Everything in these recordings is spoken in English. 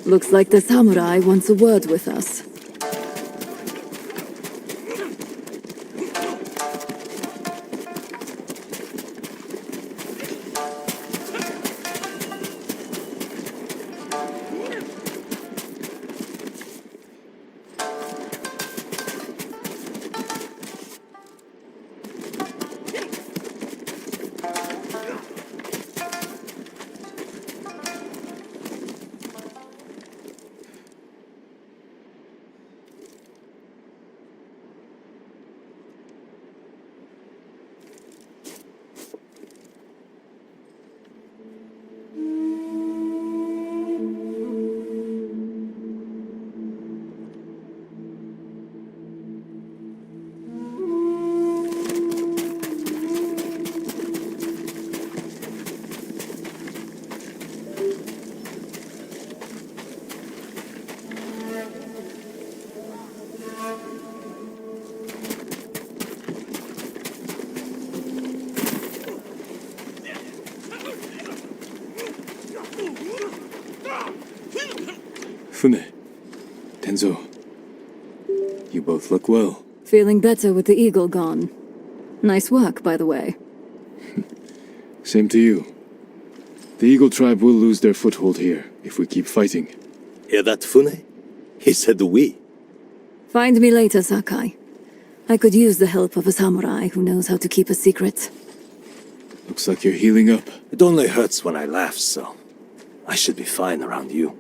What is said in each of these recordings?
Looks like the samurai wants a word with us. Fune, Tenzo, you both look well. Feeling better with the eagle gone. Nice work, by the way. Same to you. The Eagle tribe will lose their foothold here if we keep fighting. Hear that, Fune? He said we. Find me later, Sakai. I could use the help of a samurai who knows how to keep a secret. Looks like you're healing up. It only hurts when I laugh, so I should be fine around you.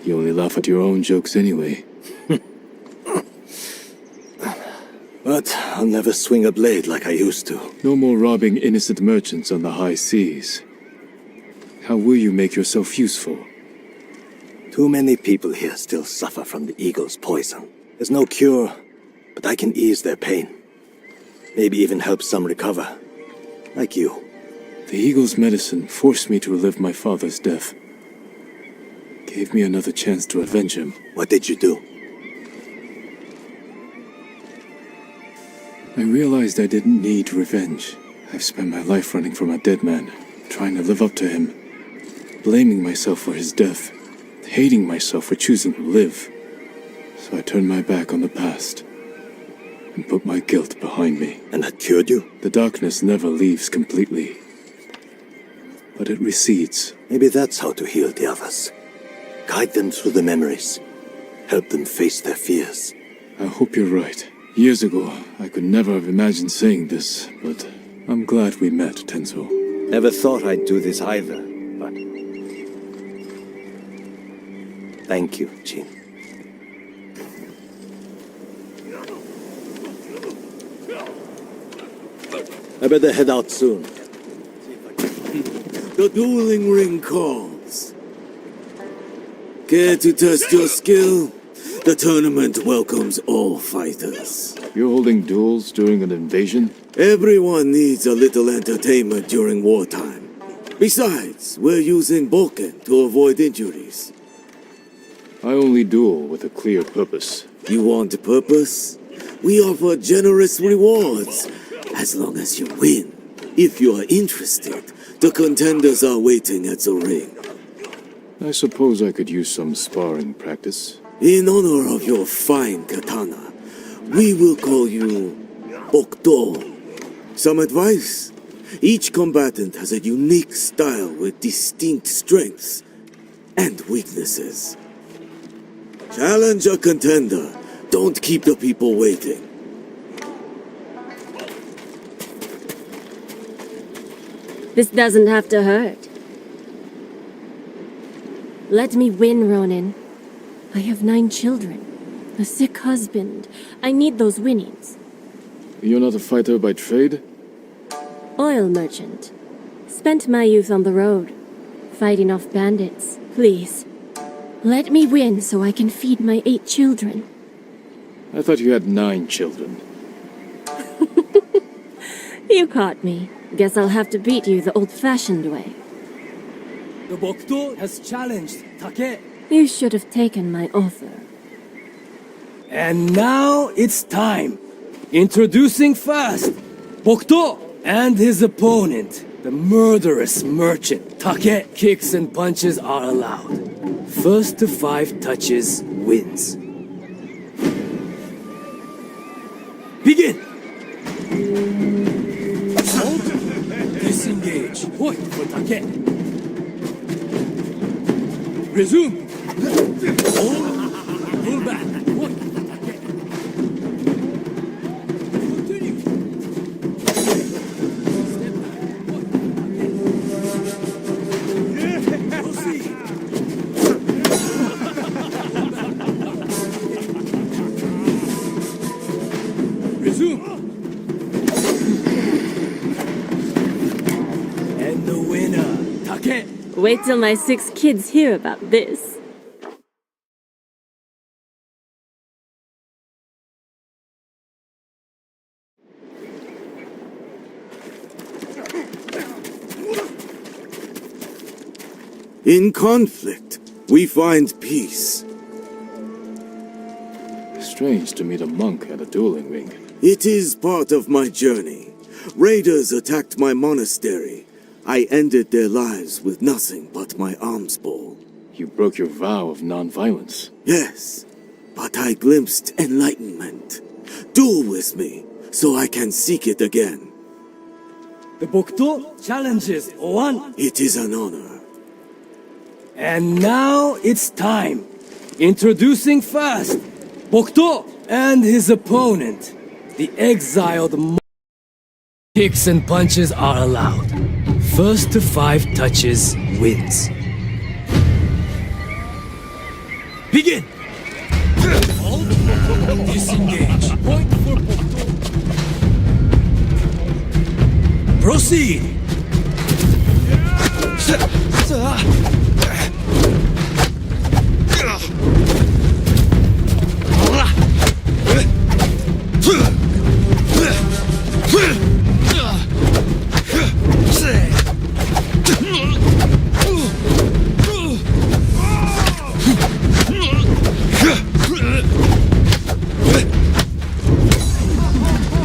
You only laugh at your own jokes anyway. But I'll never swing a blade like I used to. No more robbing innocent merchants on the high seas. How will you make yourself useful? Too many people here still suffer from the eagle's poison. There's no cure, but I can ease their pain. Maybe even help some recover. Like you. The Eagle's medicine forced me to relive my father's death. Gave me another chance to avenge him. What did you do? I realized I didn't need revenge. I've spent my life running from a dead man, trying to live up to him, blaming myself for his death, hating myself for choosing to live. So I turned my back on the past and put my guilt behind me. And that cured you? The darkness never leaves completely, but it recedes. Maybe that's how to heal the others. Guide them through the memories. Help them face their fears. I hope you're right. Years ago, I could never have imagined saying this, but I'm glad we met, Tenzo. Never thought I'd do this either, but... Thank you, Jin. I better head out soon. The dueling ring calls. Care to test your skill? The tournament welcomes all fighters. You're holding duels during an invasion? Everyone needs a little entertainment during wartime. Besides, we're using Boken to avoid injuries. I only duel with a clear purpose. You want a purpose? We offer generous rewards, as long as you win. If you are interested, the contenders are waiting at the ring. I suppose I could use some sparring practice. In honor of your fine katana, we will call you Okto. Some advice? Each combatant has a unique style with distinct strengths. and weaknesses. Challenge a contender. Don't keep the people waiting. This doesn't have to hurt. Let me win, Ronin. I have 9 children. A sick husband. I need those winnings. You're not a fighter by trade? Oil merchant. Spent my youth on the road, fighting off bandits. Please, let me win so I can feed my 8 children. I thought you had 9 children. You caught me. Guess I'll have to beat you the old-fashioned way. The Bokuto has challenged Take. You should have taken my offer. And now it's time. Introducing first, Bokuto and his opponent, the murderous merchant. Take. Kicks and punches are allowed. First to 5 touches wins. Begin! Hold. Disengage. Point for Take. Resume. Hold. Pull back. Point for Take. Continue. Step back. Point for Take. Proceed. Resume. And the winner, Take. Wait till my 6 kids hear about this. In conflict, we find peace. Strange to meet a monk at a dueling ring. It is part of my journey. Raiders attacked my monastery. I ended their lives with nothing but my alms bowl. You broke your vow of non-violence. Yes, but I glimpsed enlightenment. Duel with me, so I can seek it again. The Bokuto challenges one. It is an honor. And now it's time. Introducing first, Bokuto and his opponent, the exiled monk. Kicks and punches are allowed. First to 5 touches wins. Begin! Hold. Disengage. Point for Bokuto. Proceed!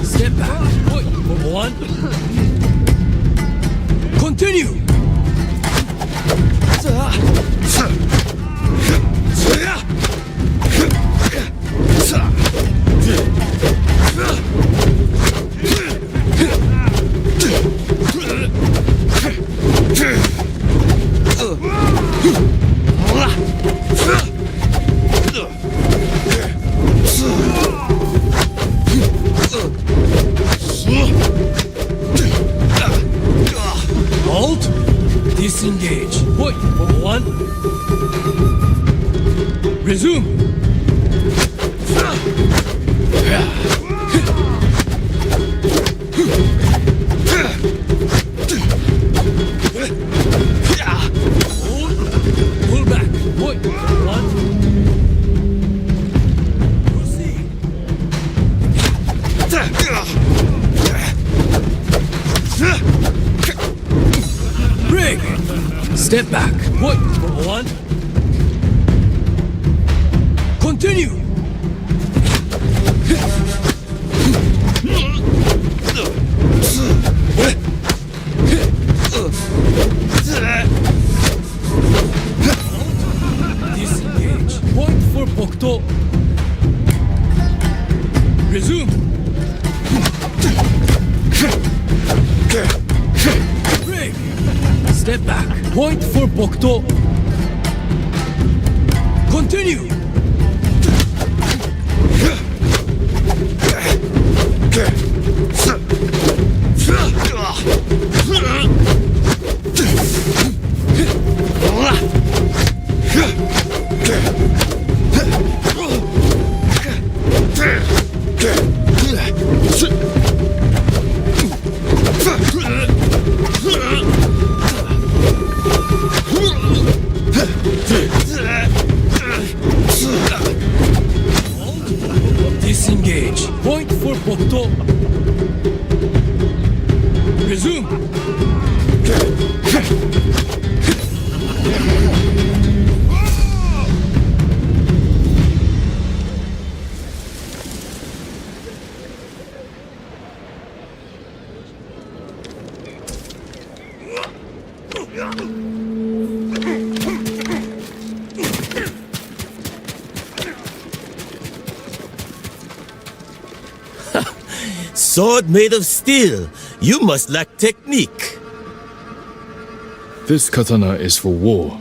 Step back. Point for 1. Continue. Hold. Disengage. Point for 1. Resume. Hold. Pull back. Point for 1. Proceed. Break. Step back. Point for 1. Continue. Disengage. Point for Bokuto. Resume. Break. Step back. Point for Bokuto. Continue! Disengage. Point for Bokto. Resume. Sword made of steel. You must lack technique. This katana is for war.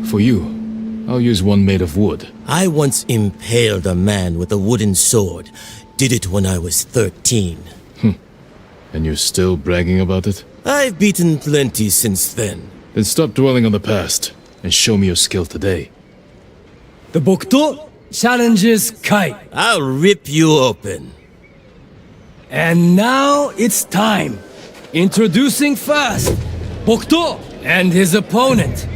For you, I'll use one made of wood. I once impaled a man with a wooden sword. Did it when I was 13. And you're still bragging about it? I've beaten plenty since then. Then stop dwelling on the past and show me your skill today. The Bokto challenges Kai. I'll rip you open. And now it's time. Introducing first, Bokto and his opponent,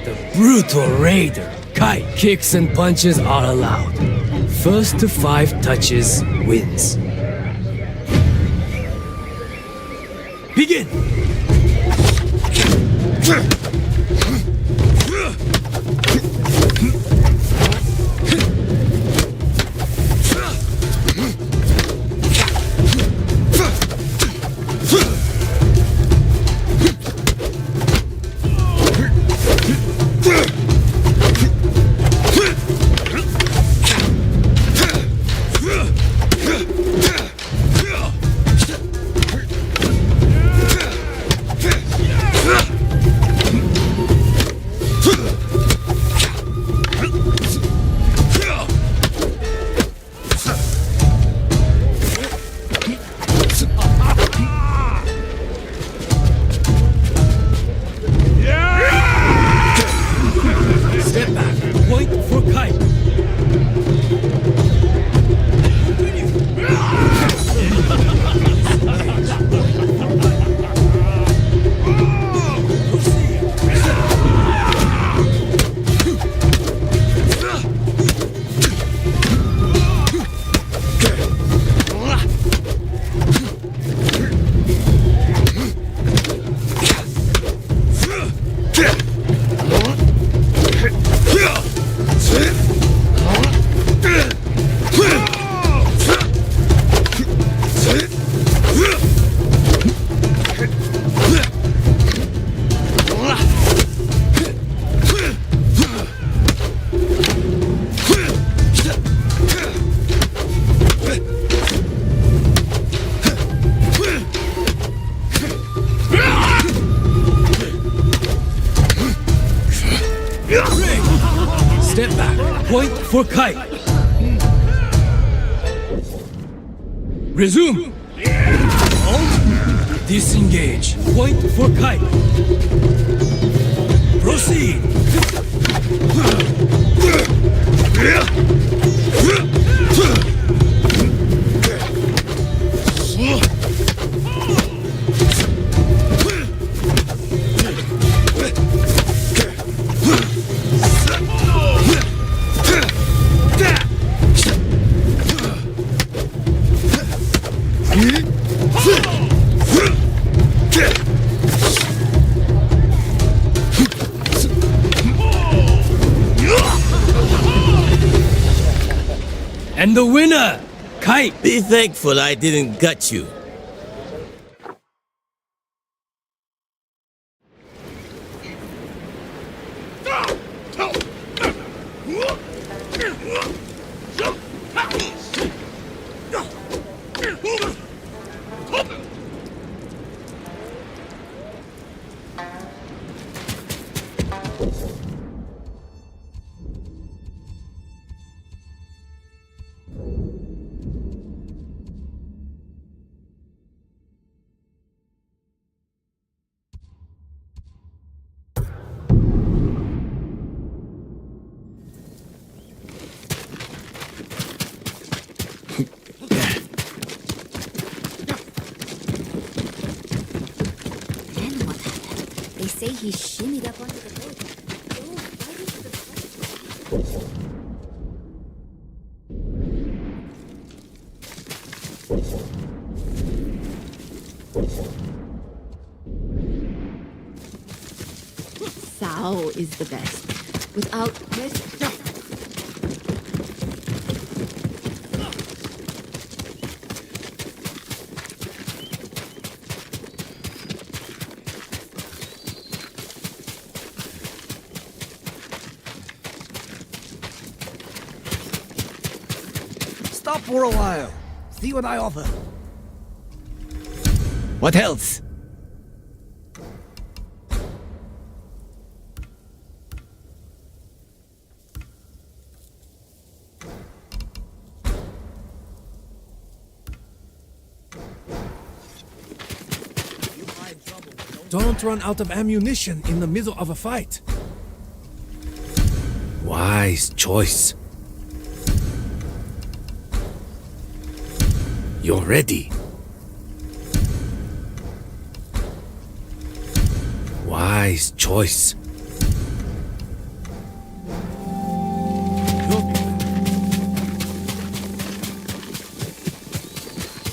the brutal raider. Kai. Kicks and punches are allowed. First to 5 touches wins. Begin! Step back. Point for Kai. Resume. Disengage. Point for Kai. Proceed. And the winner, Kai. Be thankful I didn't gut you. he shimmied up onto the boat. Dove right into the fight. Sao is the best. Without question. Stop for a while. See what I offer. What else? Don't run out of ammunition in the middle of a fight. Wise choice. You're ready. Wise choice.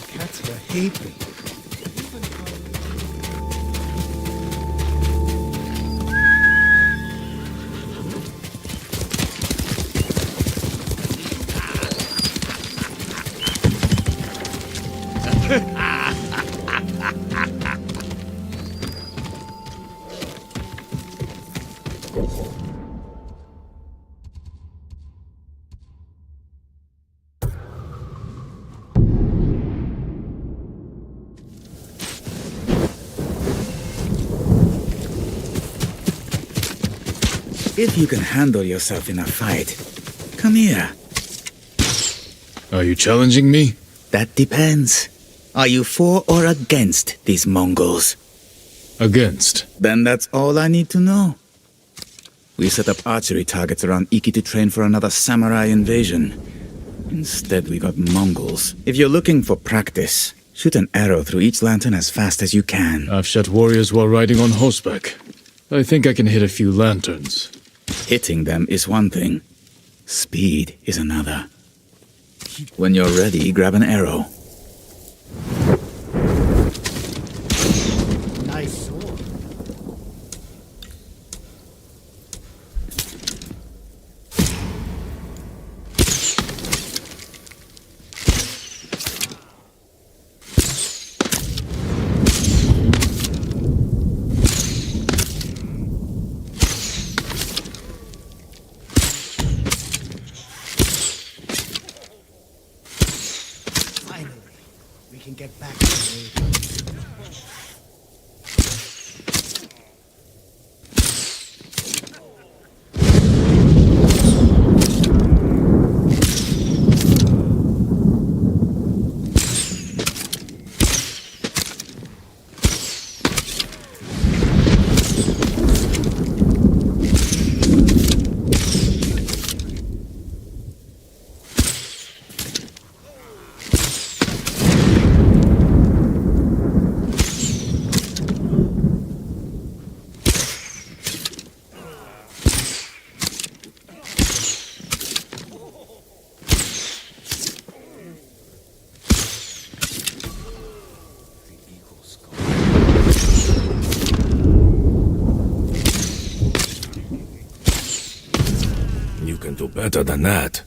Cats will hate me. If you can handle yourself in a fight, come here. Are you challenging me? That depends. Are you for or against these Mongols? Against. Then that's all I need to know. We set up archery targets around Iki to train for another samurai invasion. Instead, we got Mongols. If you're looking for practice, shoot an arrow through each lantern as fast as you can. I've shot warriors while riding on horseback. I think I can hit a few lanterns. Hitting them is one thing. Speed is another. When you're ready, grab an arrow. Nice sword. Can get back to the You can do better than that.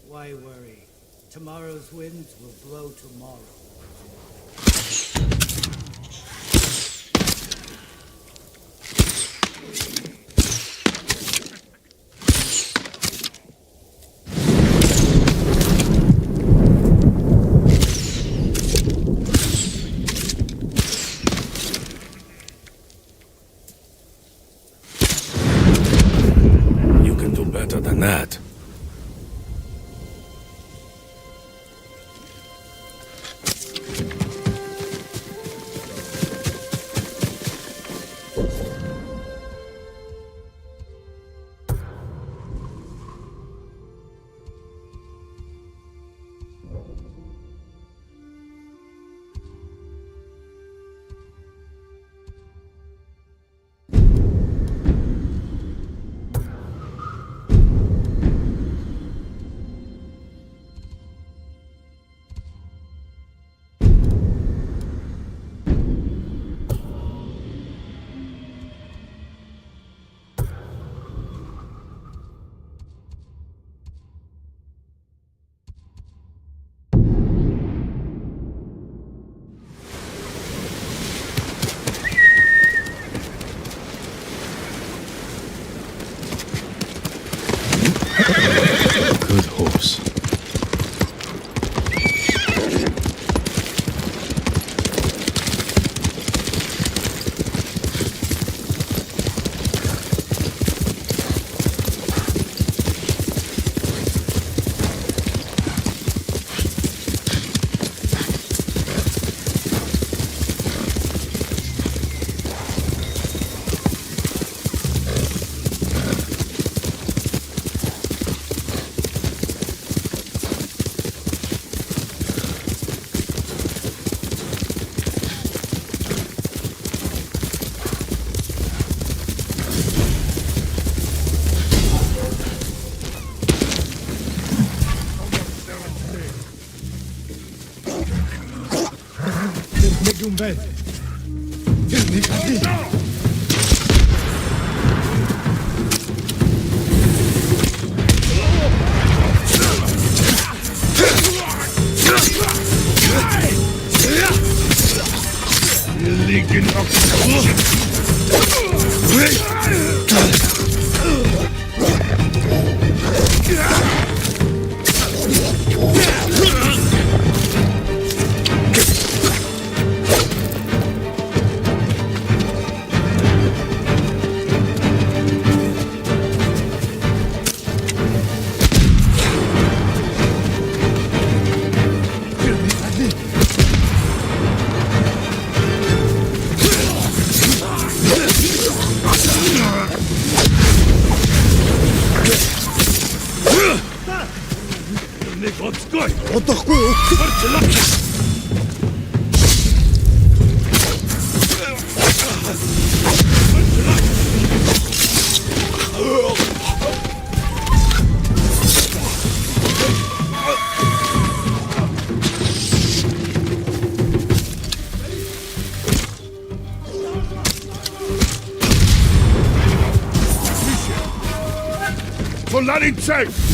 Why worry? Tomorrow's winds will blow tomorrow. Good horse. Solarice!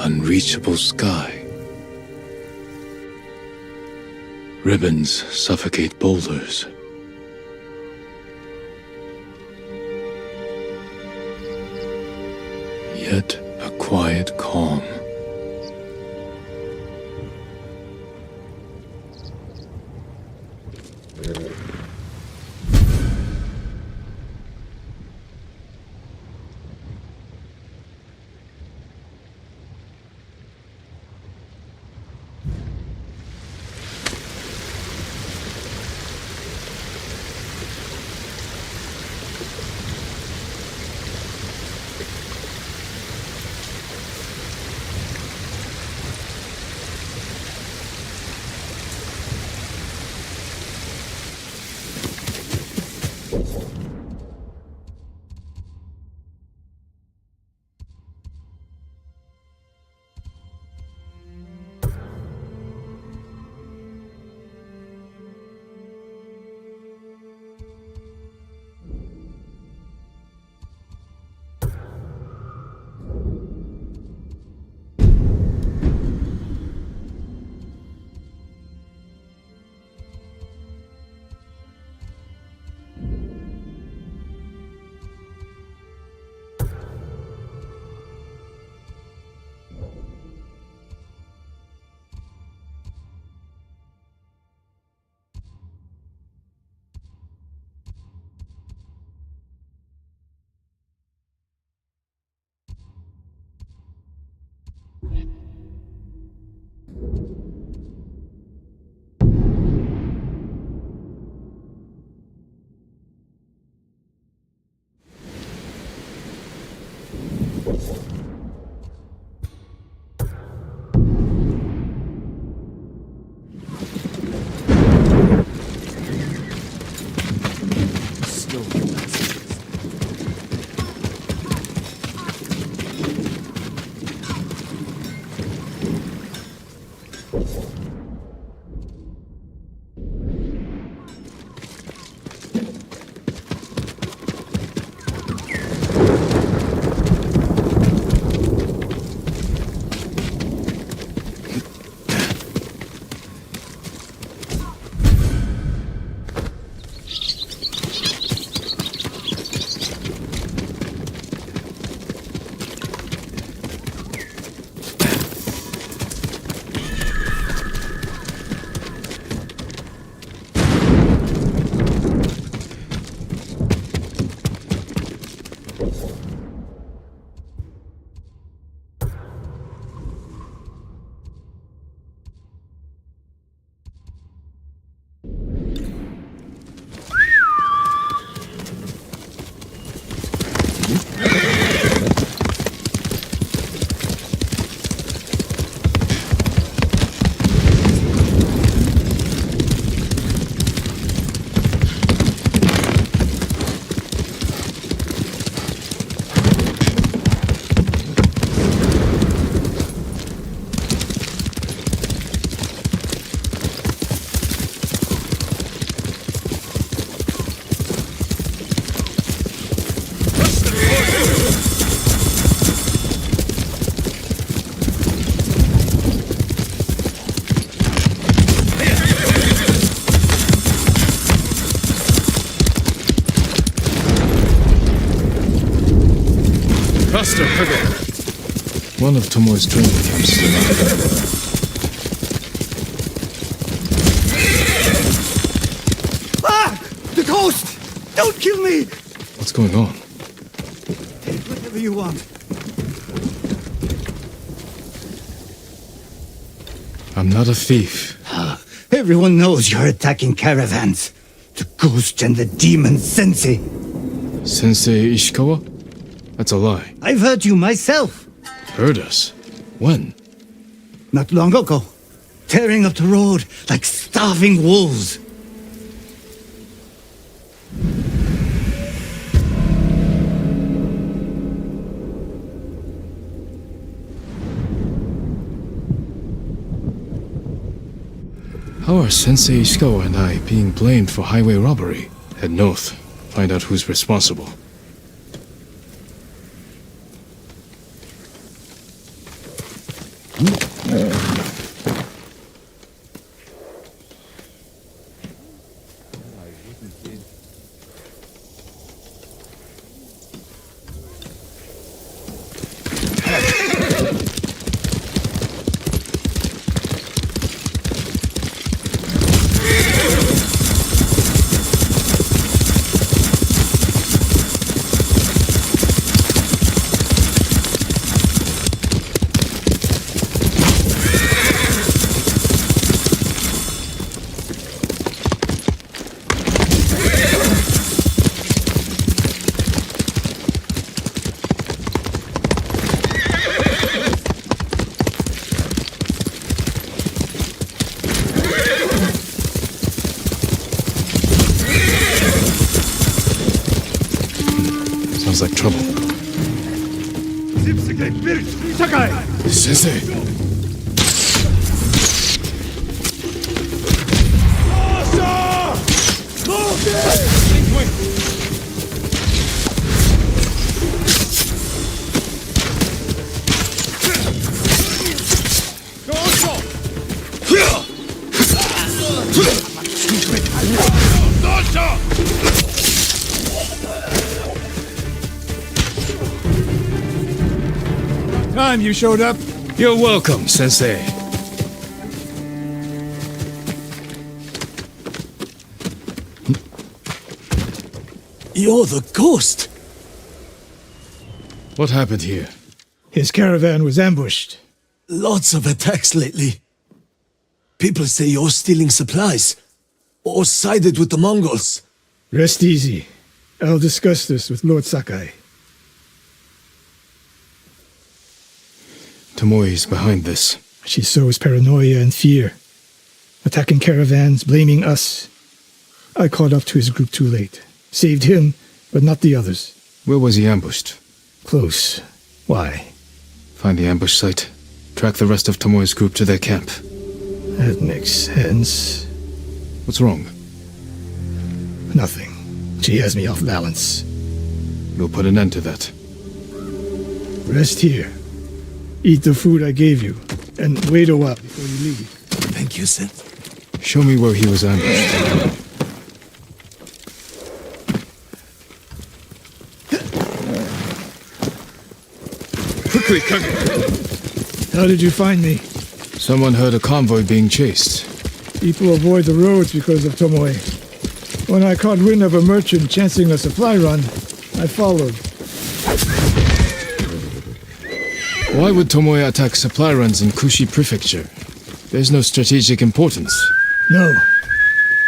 Unreachable sky. Ribbons suffocate boulders. Yet a quiet calm. Faster, Kage! One of Tomoe's training camps is around. Ah! The ghost! Don't kill me! What's going on? Take whatever you want. I'm not a thief. Everyone knows you're attacking caravans. The ghost and the demon Sensei. Sensei Ishikawa? That's a lie. I've heard you myself. Heard us? When? Not long ago. Tearing up the road like starving wolves. How are Sensei Ishikawa and I being blamed for highway robbery? Head north. Find out who's responsible. Sounds like trouble. Sakai! Sensei! Time you showed up. You're welcome, Sensei. You're the ghost! What happened here? His caravan was ambushed. Lots of attacks lately. People say you're stealing supplies, or sided with the Mongols. Rest easy. I'll discuss this with Lord Sakai. Tomoe is behind this. She sows paranoia and fear. Attacking caravans, blaming us. I caught up to his group too late. Saved him, but not the others. Where was he ambushed? Close. Why? Find the ambush site. Track the rest of Tomoe's group to their camp. That makes sense. What's wrong? Nothing. She has me off balance. We'll put an end to that. Rest here. Eat the food I gave you, and wait a while before you leave. Thank you, Sen. Show me where he was ambushed. Quickly, Kage! How did you find me? Someone heard a convoy being chased. People avoid the roads because of Tomoe. When I caught wind of a merchant chancing a supply run, I followed. Why would Tomoe attack supply runs in Kushi Prefecture? There's no strategic importance. No,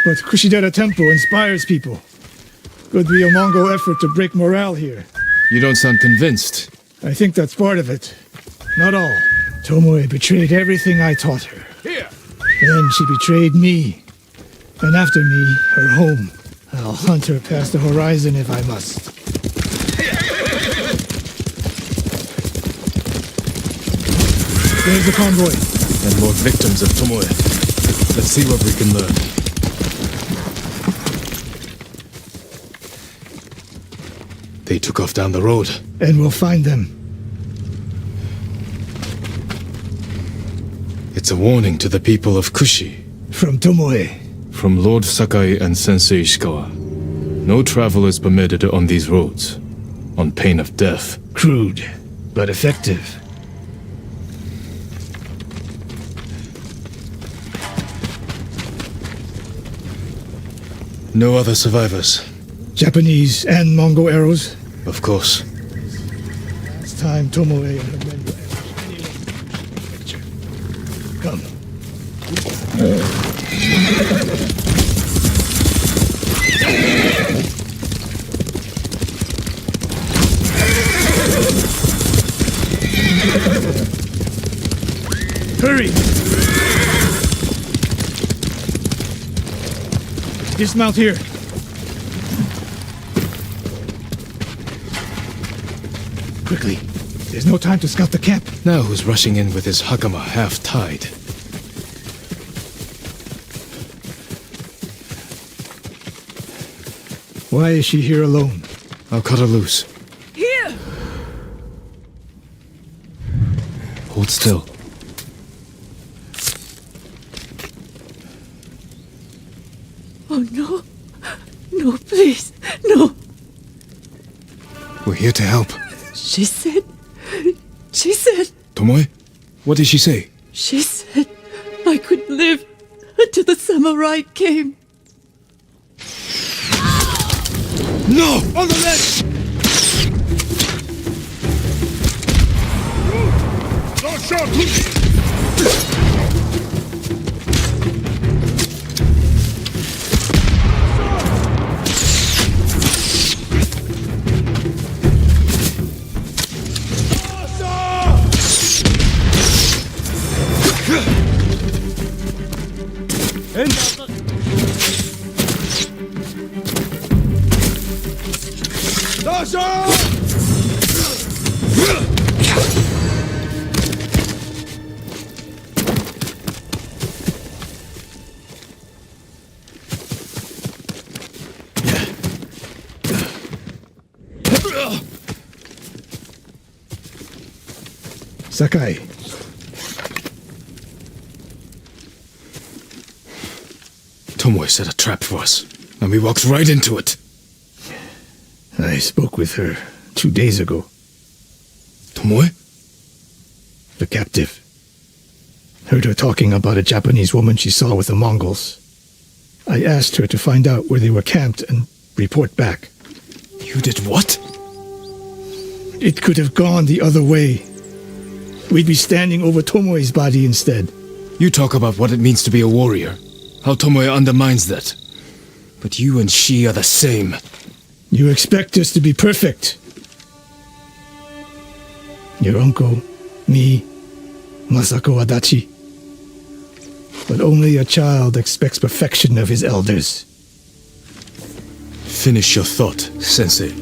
but Kushidera Temple inspires people. Could be a Mongol effort to break morale here. You don't sound convinced. I think that's part of it. Not all. Tomoe betrayed everything I taught her. Here! Then she betrayed me. And after me, her home. I'll hunt her past the horizon if I must. There's the convoy. And more victims of Tomoe. Let's see what we can learn. They took off down the road. And we'll find them. It's a warning to the people of Kushi. From Tomoe. From Lord Sakai and Sensei Ishikawa. No travel is permitted on these roads, on pain of death. Crude. but effective. No other survivors. Japanese and Mongol arrows. Of course. It's time Tomoe and her men were ambushed. Come. Hurry! Dismount here. Quickly. There's no time to scout the camp. Now who's rushing in with his hakama half-tied? Why is she here alone? I'll cut her loose. Here! Hold still. Oh no. No, please. No. We're here to help. She said. Tomoe? What did she say? She said I could live until the samurai came. No! On the left! Sakai. Tomoe set a trap for us, and we walked right into it. I spoke with her 2 days ago. Tomoe? The captive. Heard her talking about a Japanese woman she saw with the Mongols. I asked her to find out where they were camped and report back. You did what? It could have gone the other way. We'd be standing over Tomoe's body instead. You talk about what it means to be a warrior, how Tomoe undermines that. But you and she are the same. You expect us to be perfect. Your uncle, me, Masako Adachi. But only a child expects perfection of his elders. Finish your thought, Sensei.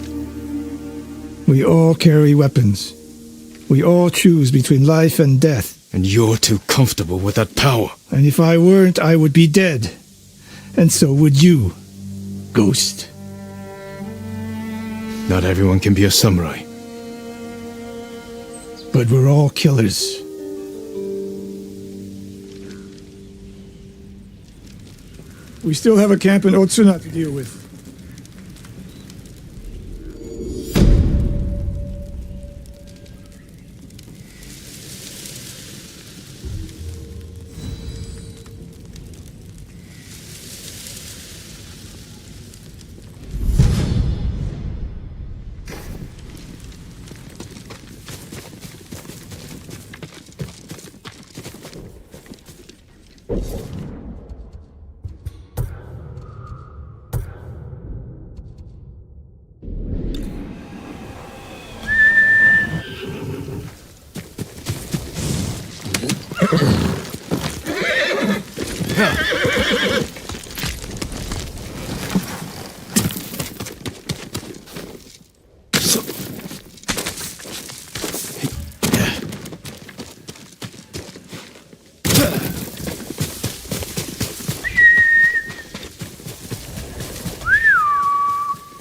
We all carry weapons. We all choose between life and death. And you're too comfortable with that power. And if I weren't, I would be dead. And so would you, Ghost. Not everyone can be a samurai. But we're all killers. We still have a camp in Otsuna to deal with.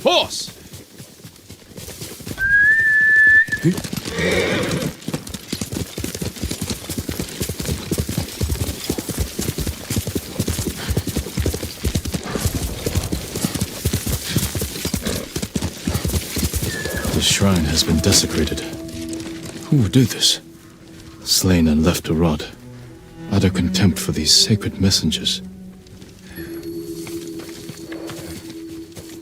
Horse! The shrine has been desecrated. Who would do this? Slain and left to rot. Utter contempt for these sacred messengers.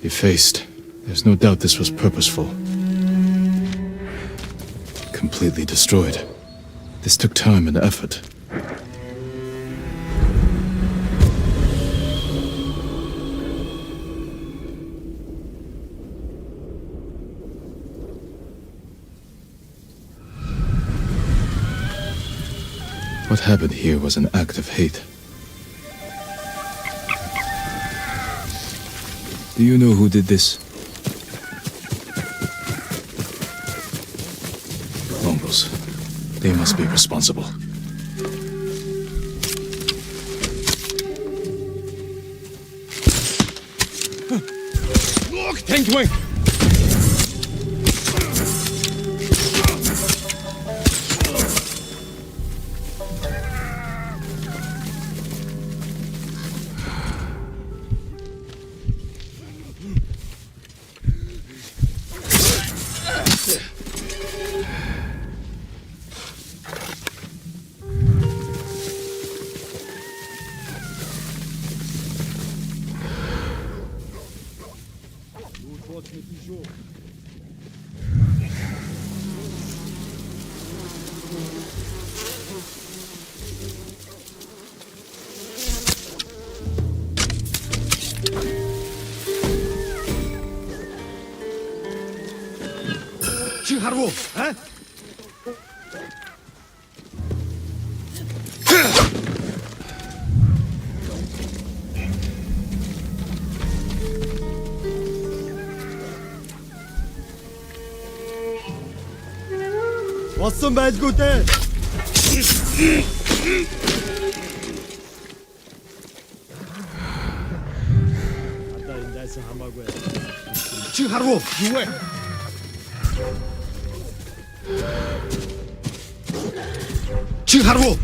Effaced. There's no doubt this was purposeful. Completely destroyed. This took time and effort. What happened here was an act of hate. Do you know who did this? Mongols. They must be responsible. Look, Tenzo! 왔어, 말고대! 지하로 유해. 지하로.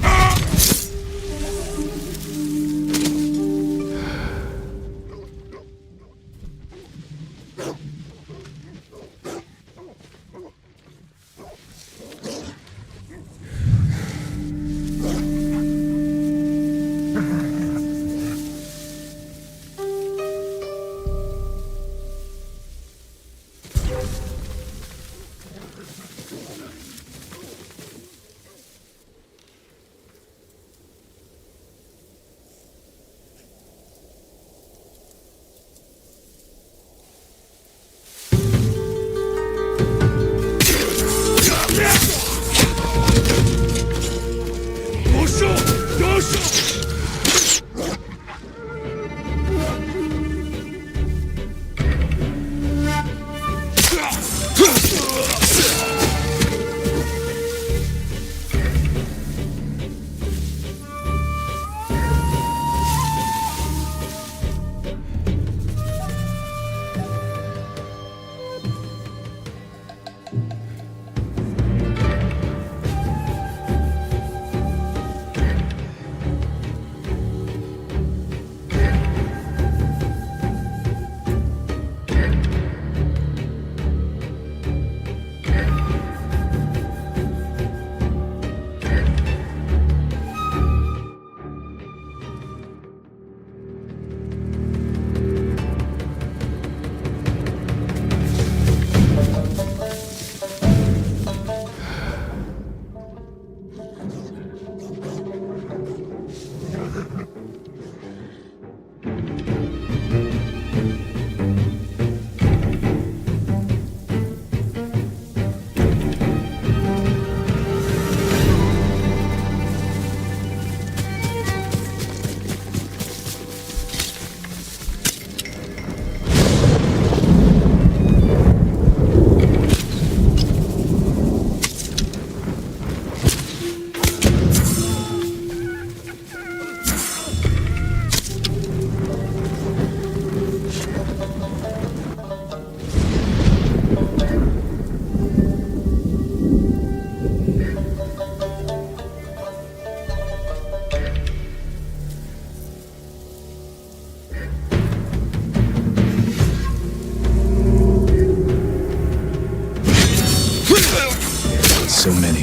So many.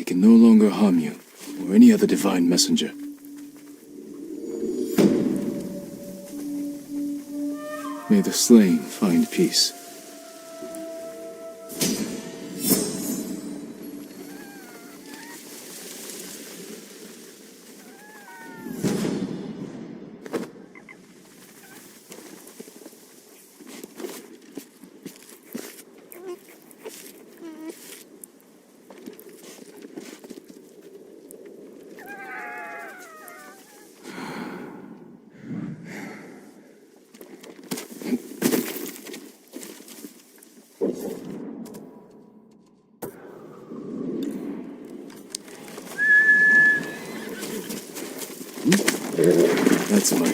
can no longer harm you, or any other divine messenger. May the slain find peace. That's my...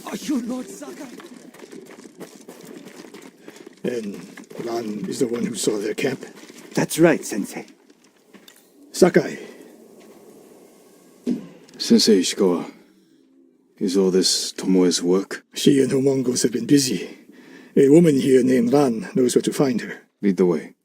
Are you Lord Sakai? And Ran is the one who saw their camp? That's right, Sensei. Sakai. Sensei Ishikawa, is all this Tomoe's work? She and her Mongols have been busy. A woman here named Ran knows where to find her. Lead the way.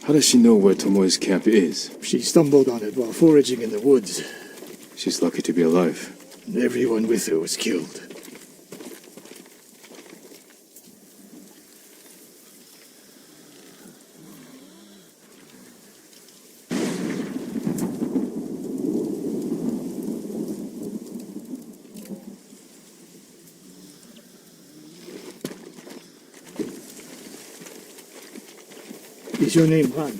How does she know where Tomoe's camp is? She stumbled on it while foraging in the woods. She's lucky to be alive. Everyone with her was killed. Is your name Ran?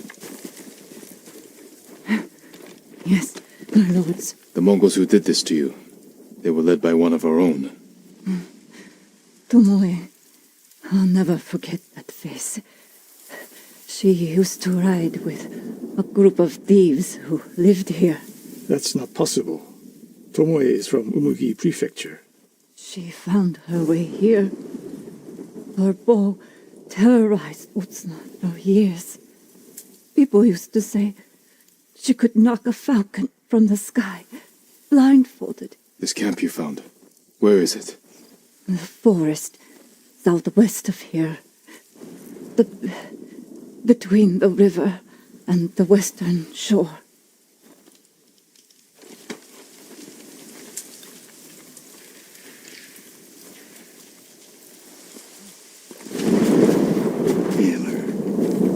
Yes, my lords. The Mongols who did this to you, they were led by one of our own. Tomoe. I'll never forget that face. She used to ride with a group of thieves who lived here. That's not possible. Tomoe is from Umugi Prefecture. She found her way here. Her bow terrorized Utsuna for years. People used to say she could knock a falcon from the sky, blindfolded. This camp you found, where is it? In the forest, southwest of here. Between the river and the western shore.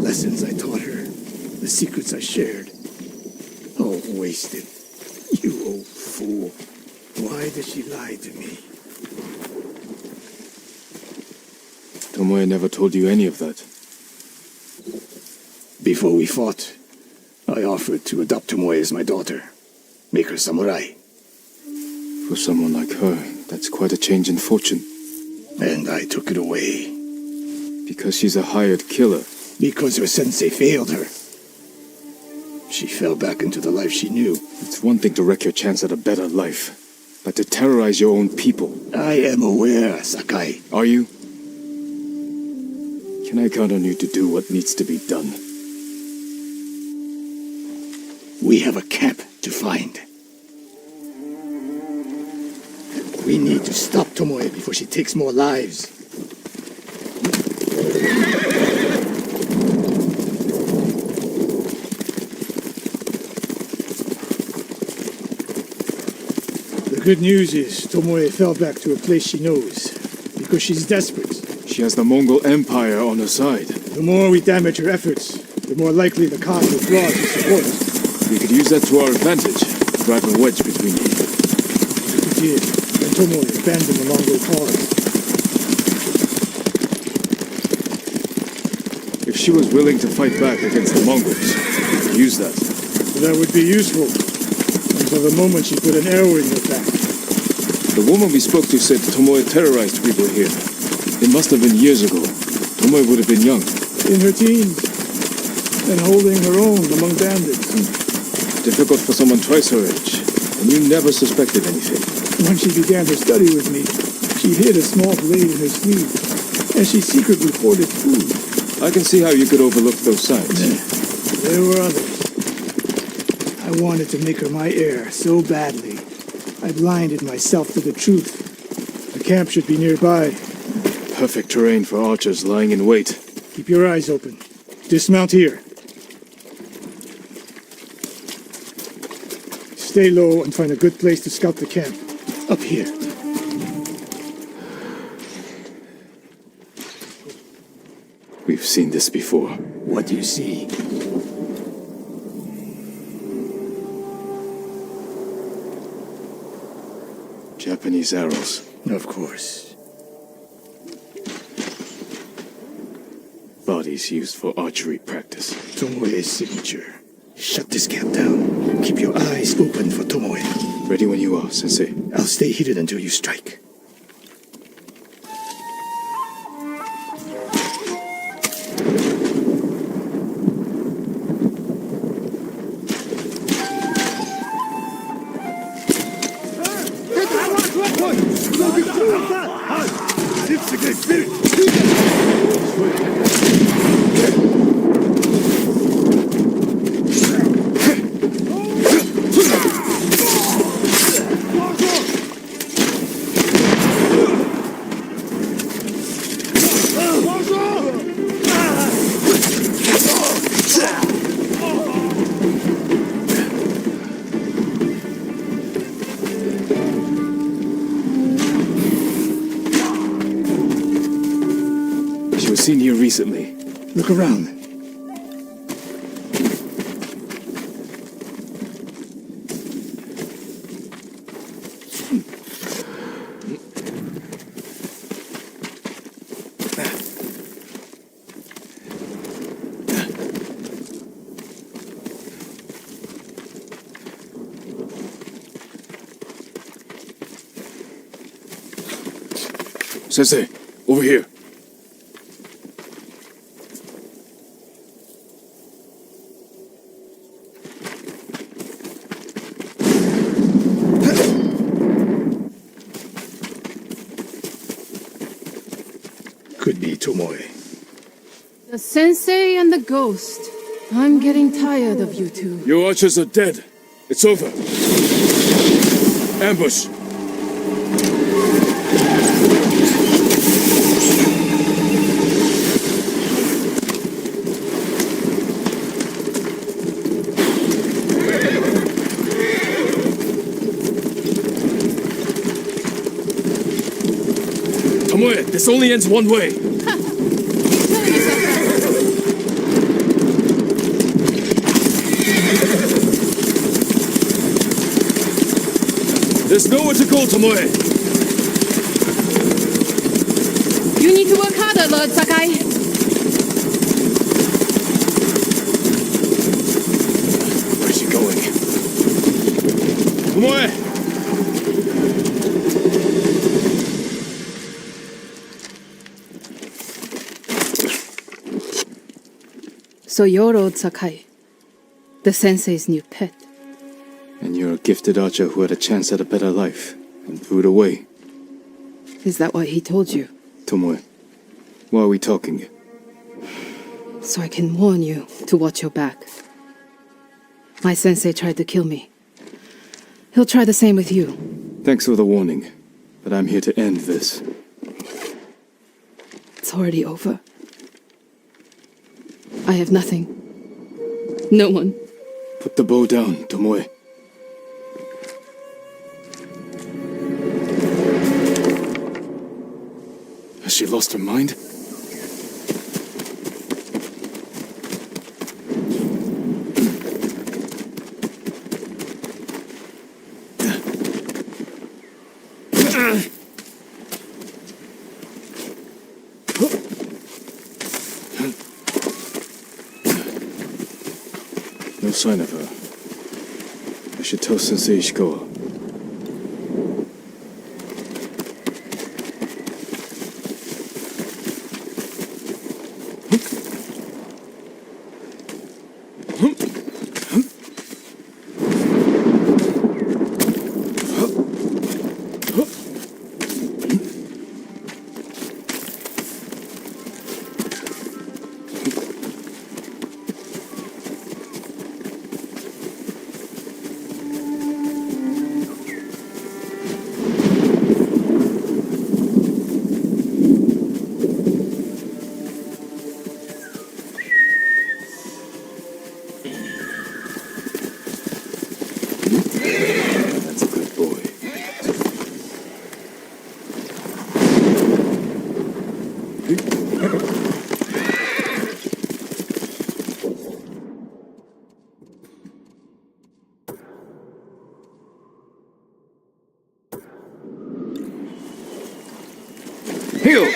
Lessons I taught her, the secrets I shared. All wasted. You old fool. Why did she lie to me? Tomoe never told you any of that. Before we fought, I offered to adopt Tomoe as my daughter. Make her samurai. For someone like her, that's quite a change in fortune. And I took it away. Because she's a hired killer. Because her sensei failed her. She She fell back into the life she knew. It's one thing to wreck your chance at a better life, but to terrorize your own people. I am aware, Sakai. Are you? Can I count on you to do what needs to be done? We have a camp to find. We need to stop Tomoe before she takes more lives. The good news is Tomoe fell back to a place she knows, because she's desperate. She has the Mongol Empire on her side. The more we damage her efforts, the more likely the Khan will draw to support us. We could use that to our advantage, drive a wedge between them. We did, and Tomoe abandoned the Mongol cause. If she was willing to fight back against the Mongols, we could use that. That would be useful, until the moment she put an arrow in your back. The woman we spoke to said Tomoe terrorized people here. It must have been years ago. Tomoe would have been young. In her teens, and holding her own among bandits. Difficult for someone twice her age, and you never suspected anything. When she began her study with me, she hid a small blade in her sleeve, and she secretly hoarded food. I can see how you could overlook those signs. There were others. I wanted to make her my heir so badly. I blinded myself to the truth. The camp should be nearby. Perfect terrain for archers lying in wait. Keep your eyes open. Dismount here. Stay low and find a good place to scout the camp. Up here. We've seen this before. What do you see? Japanese arrows. Of course. Bodies used for archery practice. Tomoe's signature. Shut this camp down. Keep your eyes open for Tomoe. Ready when you are, Sensei. I'll stay hidden until you strike. Seen here recently. Look around. Sensei, over here. Could be Tomoe. The sensei and the ghost. I'm getting tired of you two. Your archers are dead. It's over. Ambush. Tomoe, this only ends one way. There's nowhere to go, Tomoe. You need to work harder, Lord Sakai. Where's she going? Tomoe! So you're Lord Sakai. The sensei's new pet. And you're a gifted archer who had a chance at a better life, and threw it away. Is that what he told you? Tomoe, why are we talking? So I can warn you to watch your back. My sensei tried to kill me. He'll try the same with you. Thanks for the warning, but I'm here to end this. It's already over. I have nothing. No one. Put the bow down, Tomoe. Has she lost her mind? No sign of her. I should tell Sensei Ishikawa. That's a good boy. Heel!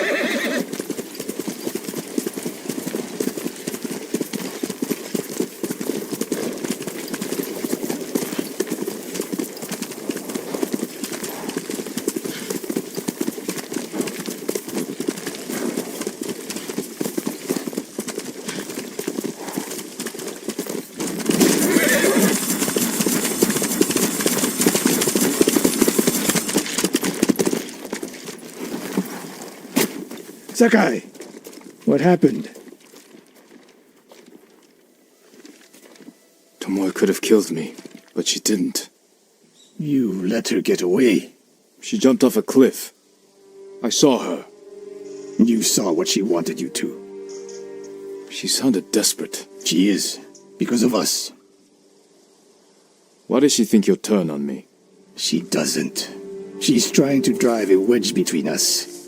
Sakai, what happened? Tomoe could have killed me, but she didn't. You let her get away. She jumped off a cliff. I saw her. You saw what she wanted you to. She sounded desperate. She is, because of us. Why does she think you'll turn on me? She doesn't. She's trying to drive a wedge between us.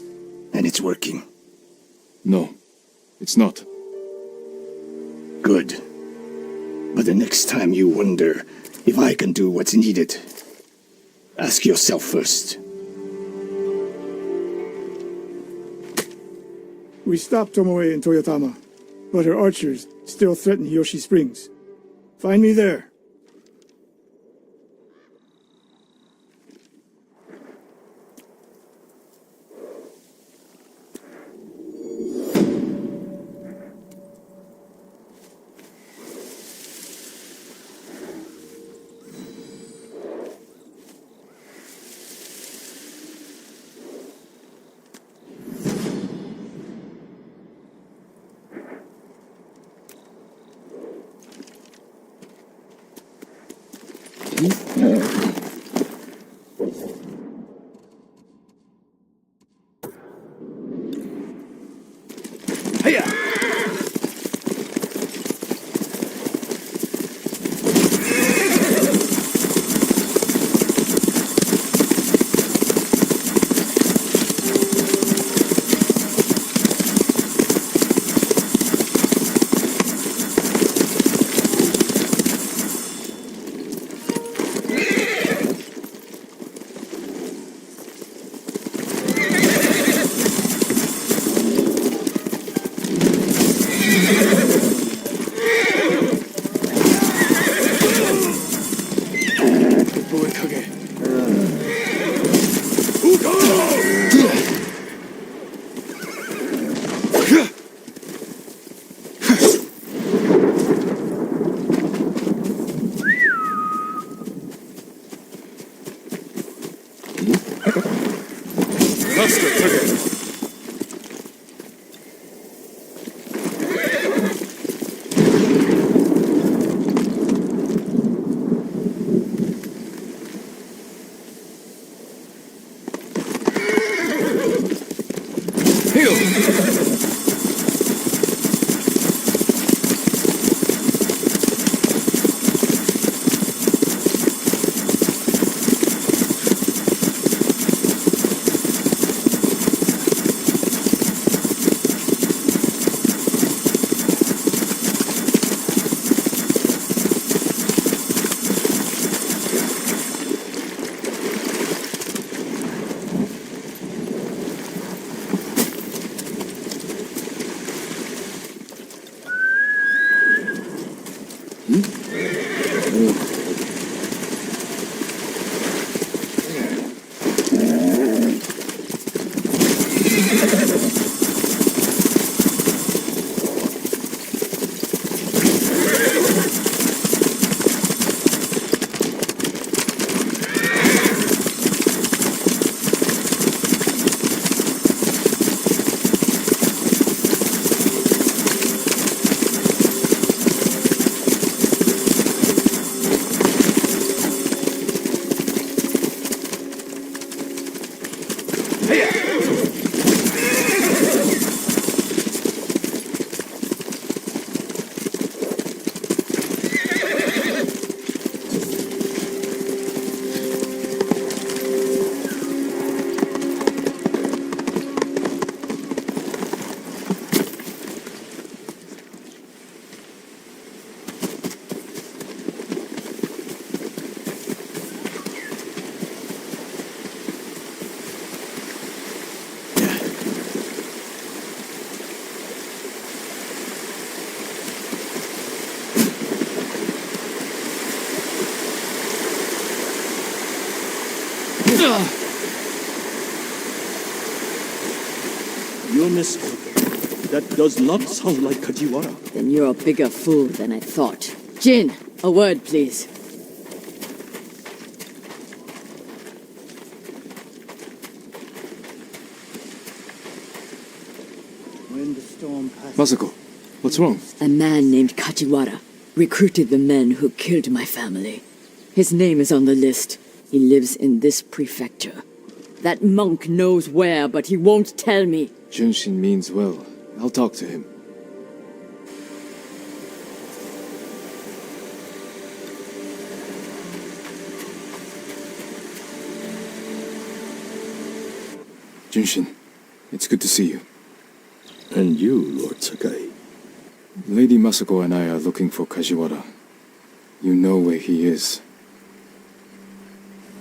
And it's working. No, it's not. Good. But the next time you wonder if I can do what's needed, ask yourself first. We stopped Tomoe in Toyotama, but her archers still threaten Hiyoshi Springs. Find me there. Faster, Tage! You're mistaken. That does not sound like Kajiwara. Then you're a bigger fool than I thought. Jin, a word, please. When the storm passes... Masako, what's wrong? A man named Kajiwara recruited the men who killed my family. His name is on the list. He lives in this prefecture. That monk knows where, but he won't tell me. Junshin means well. I'll talk to him. Junshin, it's good to see you. And you, Lord Sakai. Lady Masako and I are looking for Kajiwara. You know where he is.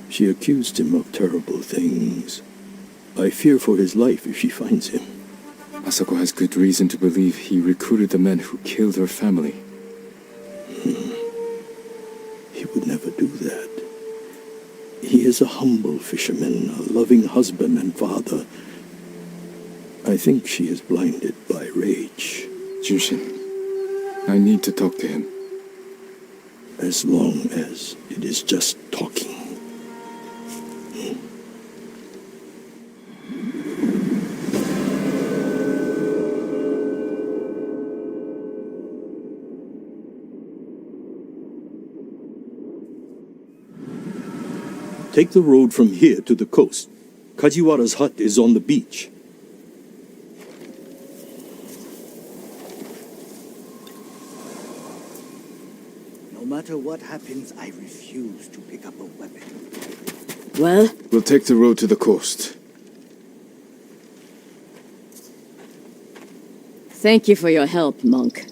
She accused him of terrible things. I fear for his life if she finds him. Masako has good reason to believe he recruited the men who killed her family. He would never do that. He is a humble fisherman, a loving husband and father. I think she is blinded by rage. Junshin, I need to talk to him. As long as it is just talking. Take the road from here to the coast. Kajiwara's hut is on the beach. No matter what happens, I refuse to pick up a weapon. Well? We'll take the road to the coast. Thank you for your help, monk.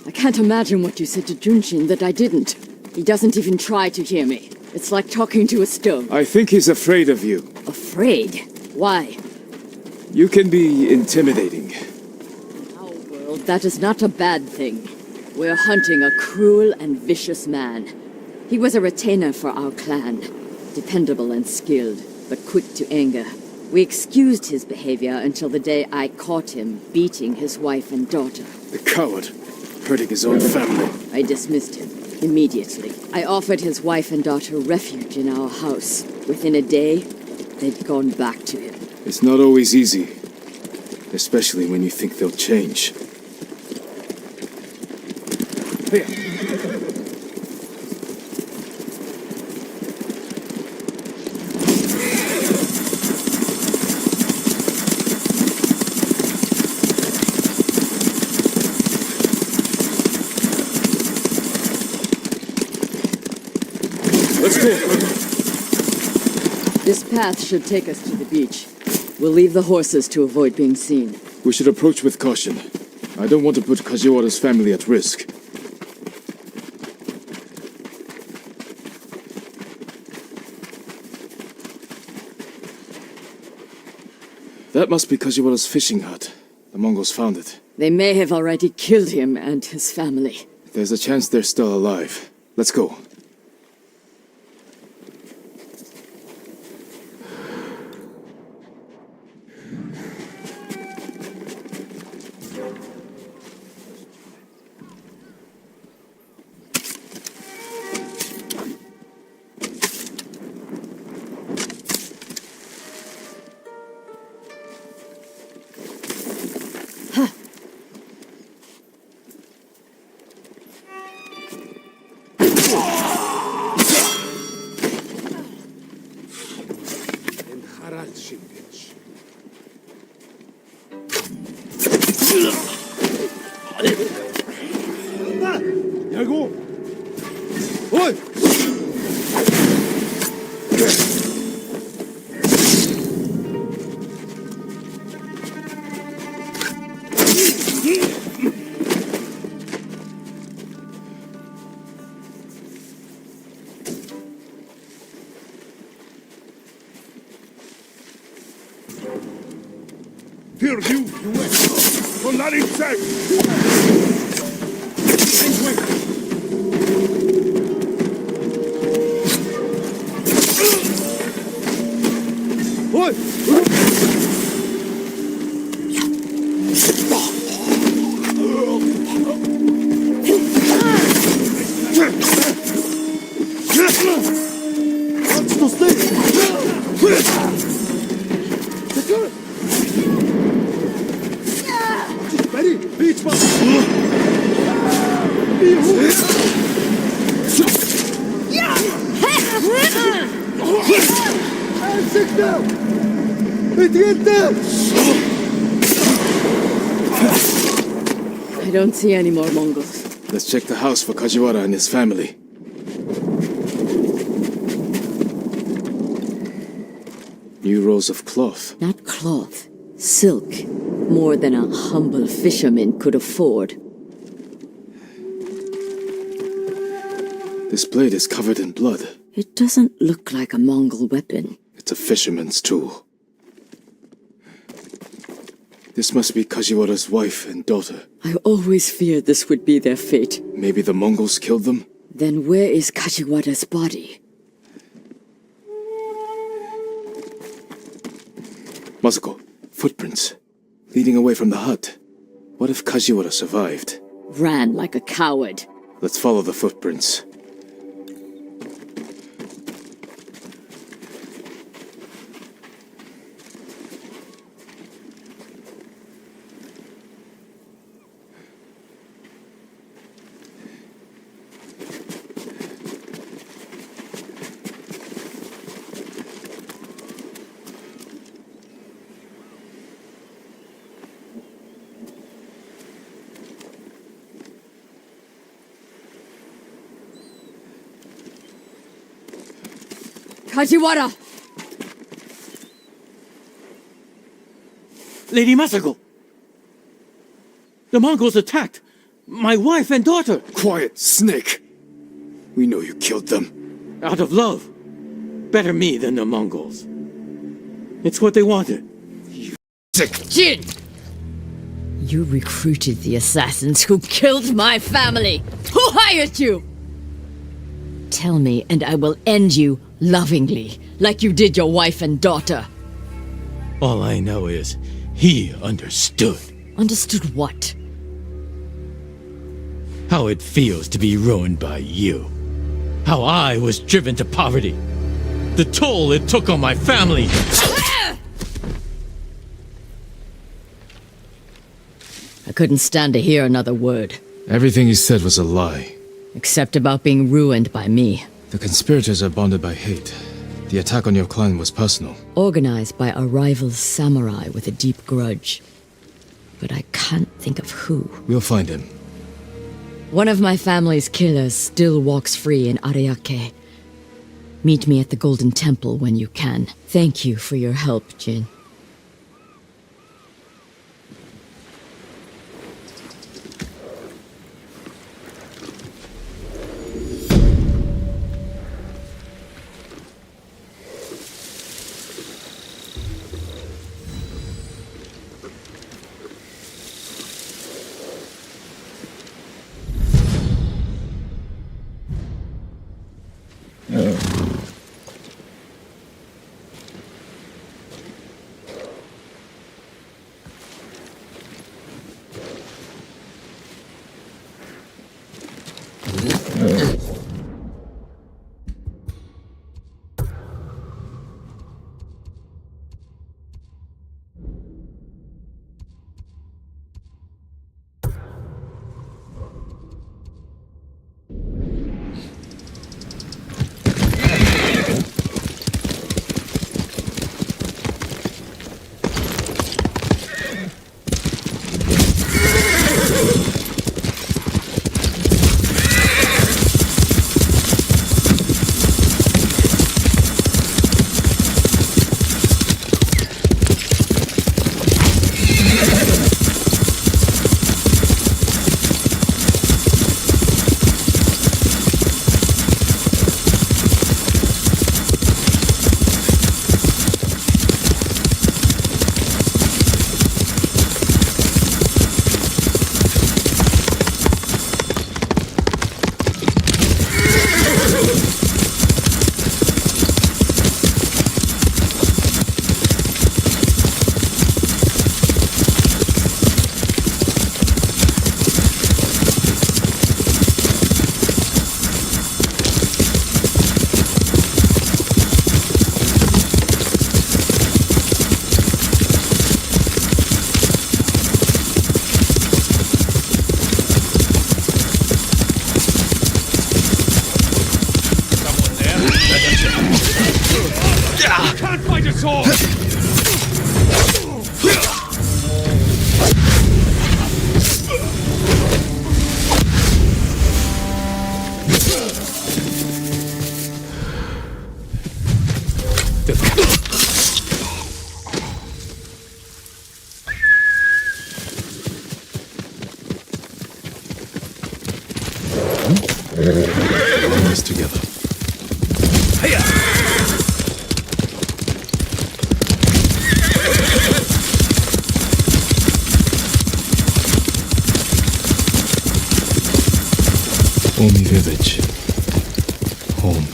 I can't imagine what you said to Junshin that I didn't. He doesn't even try to hear me. It's like talking to a stone. I think he's afraid of you. Afraid? Why? You can be intimidating. In our world, that is not a bad thing. We're hunting a cruel and vicious man. He was a retainer for our clan. Dependable and skilled, but quick to anger. We excused his behavior until the day I caught him beating his wife and daughter. The coward. Hurting his own family. I dismissed him. Immediately. I offered his wife and daughter refuge in our house. Within a day, they'd gone back to him. It's not always easy, especially when you think they'll change. Let's go. This path should take us to the beach. We'll leave the horses to avoid being seen. We should approach with caution. I don't want to put Kajiwara's family at risk. That must be Kajiwara's fishing hut. The Mongols found it. They may have already killed him and his family. There's a chance they're still alive. Let's go. Perdu, con la I don't see any more Mongols. Let's check the house for Kajiwara and his family. New rolls of cloth. Not cloth. Silk. More than a humble fisherman could afford. This blade is covered in blood. It doesn't look like a Mongol weapon. It's a fisherman's tool. This must be Kajiwara's wife and daughter. I always feared this would be their fate. Maybe the Mongols killed them? Then where is Kajiwara's body? Masako, footprints. Leading away from the hut. What if Kajiwara survived? Ran like a coward. Let's follow the footprints. Kajiwara! Lady Masako! The Mongols attacked my wife and daughter! Quiet, snake! We know you killed them. Out of love. Better me than the Mongols. It's what they wanted. Sick! Jin! You recruited the assassins who killed my family! Who hired you? Tell me, and I will end you lovingly, like you did your wife and daughter. All I know is, he understood. Understood what? How it feels to be ruined by you. How I was driven to poverty. The toll it took on my family. I couldn't stand to hear another word. Everything he said was a lie. Except about being ruined by me. The conspirators are bonded by hate. The attack on your clan was personal. Organized by a rival samurai with a deep grudge. But I can't think of who. We'll find him. One of my family's killers still walks free in Ariake. Meet me at the Golden Temple when you can. Thank you for your help, Jin. This together. Omi village. Home.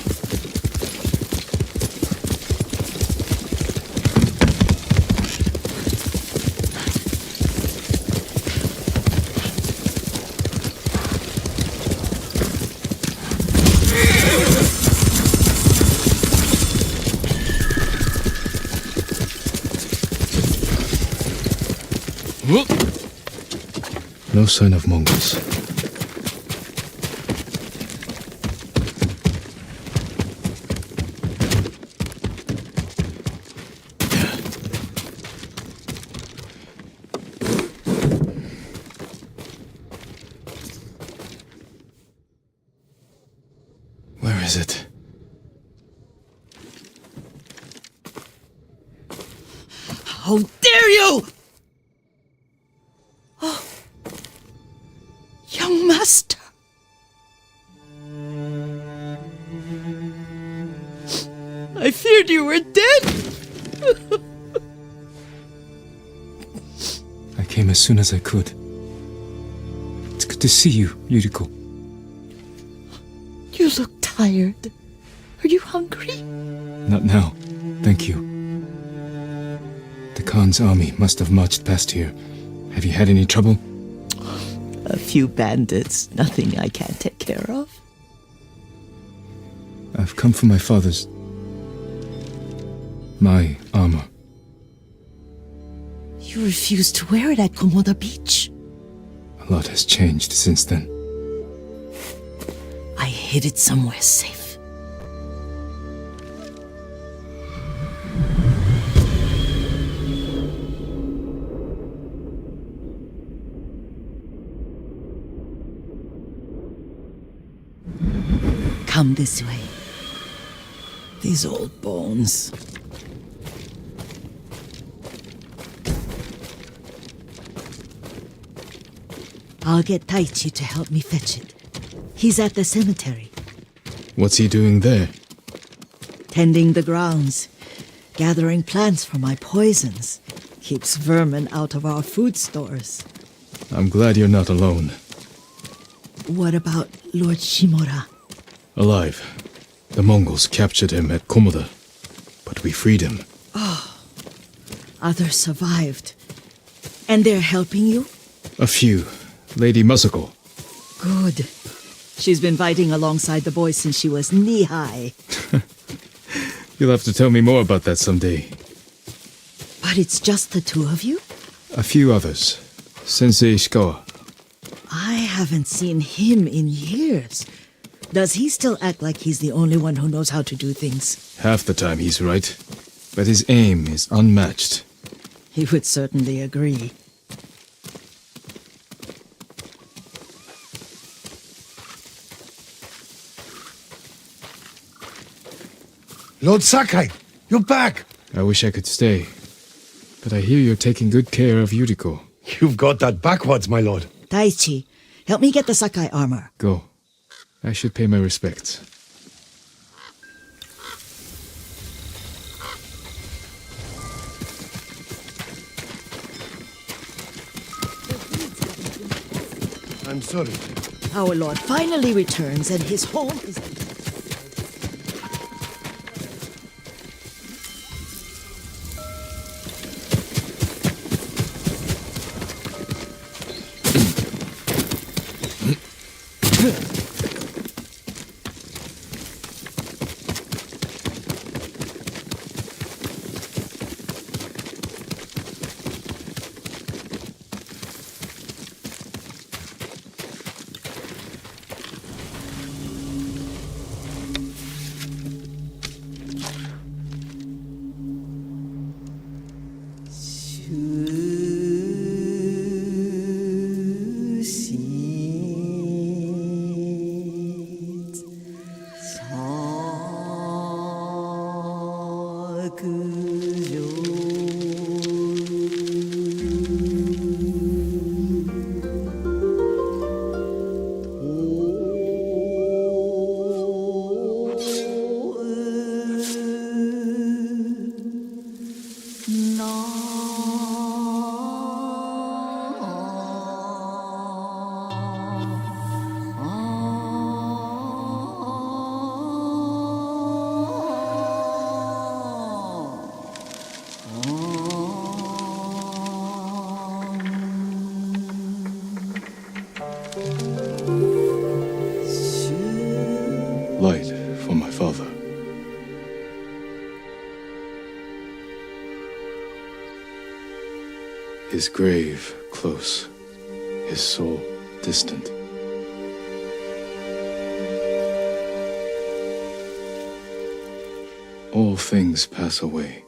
No sign of Mongols. Where is it? How dare you! Oh. Young master. I feared you were dead. I came as soon as I could. It's good to see you, Yuriko. You look tired. Are you hungry? Not now, thank you. The Khan's army must have marched past here. Have you had any trouble? A few few bandits, nothing I can't take care of. I've come for my father's... my armor. You refused to wear it at Komoda Beach. A lot has changed since then. I hid it somewhere safe. Come this way. These old bones. I'll get Taichi to help me fetch it. He's at the cemetery. What's he doing there? Tending the grounds. Gathering plants for my poisons. Keeps vermin out of our food stores. I'm glad you're not alone. What about Lord Shimura? Alive. The Mongols captured him at Komoda, but we freed him. Oh, others survived. And they're helping you? A few. Lady Masako. Good. She's been fighting alongside the boys since she was knee-high. You'll have to tell me more about that someday. But it's just the two of you? A few others. Sensei Ishikawa. I haven't seen him in years. Does he still act like he's the only one who knows how to do things? Half the time he's right, but his aim is unmatched. He would certainly agree. Lord Sakai, you're back! I wish I could stay, but I hear you're taking good care of Yuriko. You've got that backwards, my lord. Taichi, help me get the Sakai armor. Go. I should pay my respects. I'm sorry. Our lord finally returns and his home is... Light for my father. His grave close, his soul distant. All things pass away.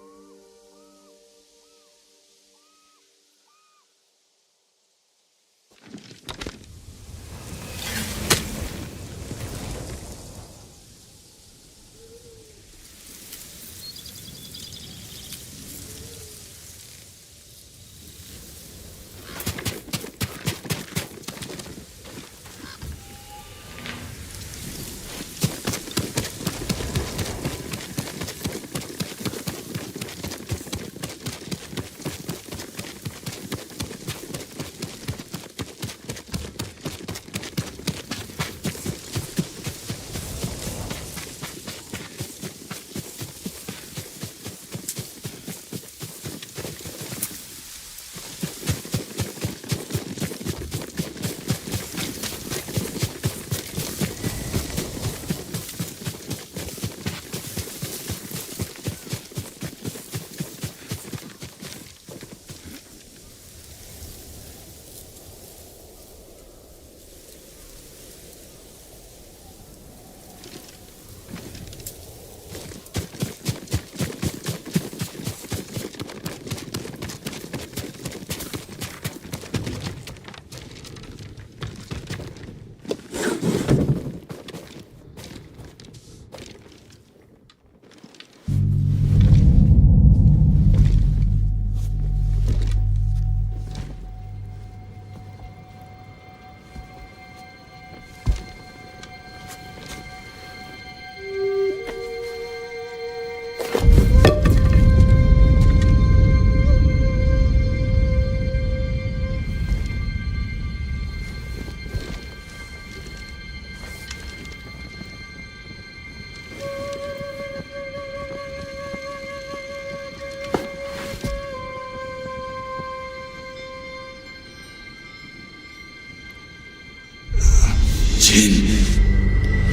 Jin,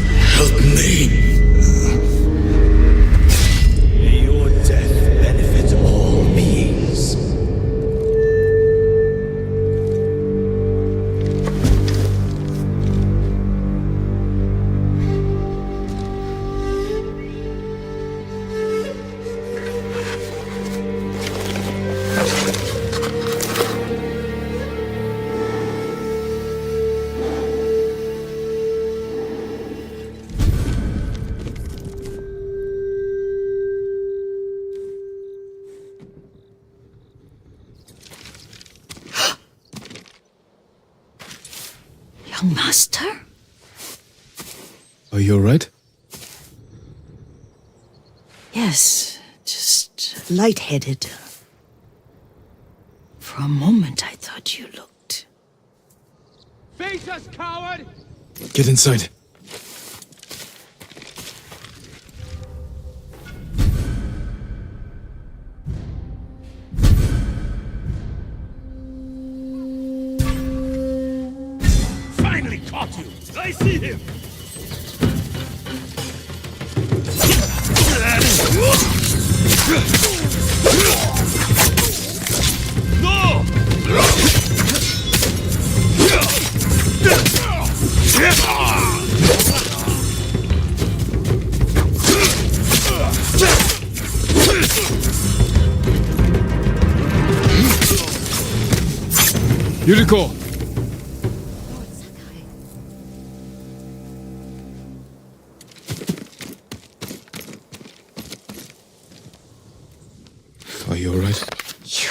help me. May your death benefit all beings. Young master? Are you alright? Yes, just lightheaded. For a moment I thought you looked... Face us, coward! Get inside. Finally caught you! I see him! No! Yuriko! Are you alright? You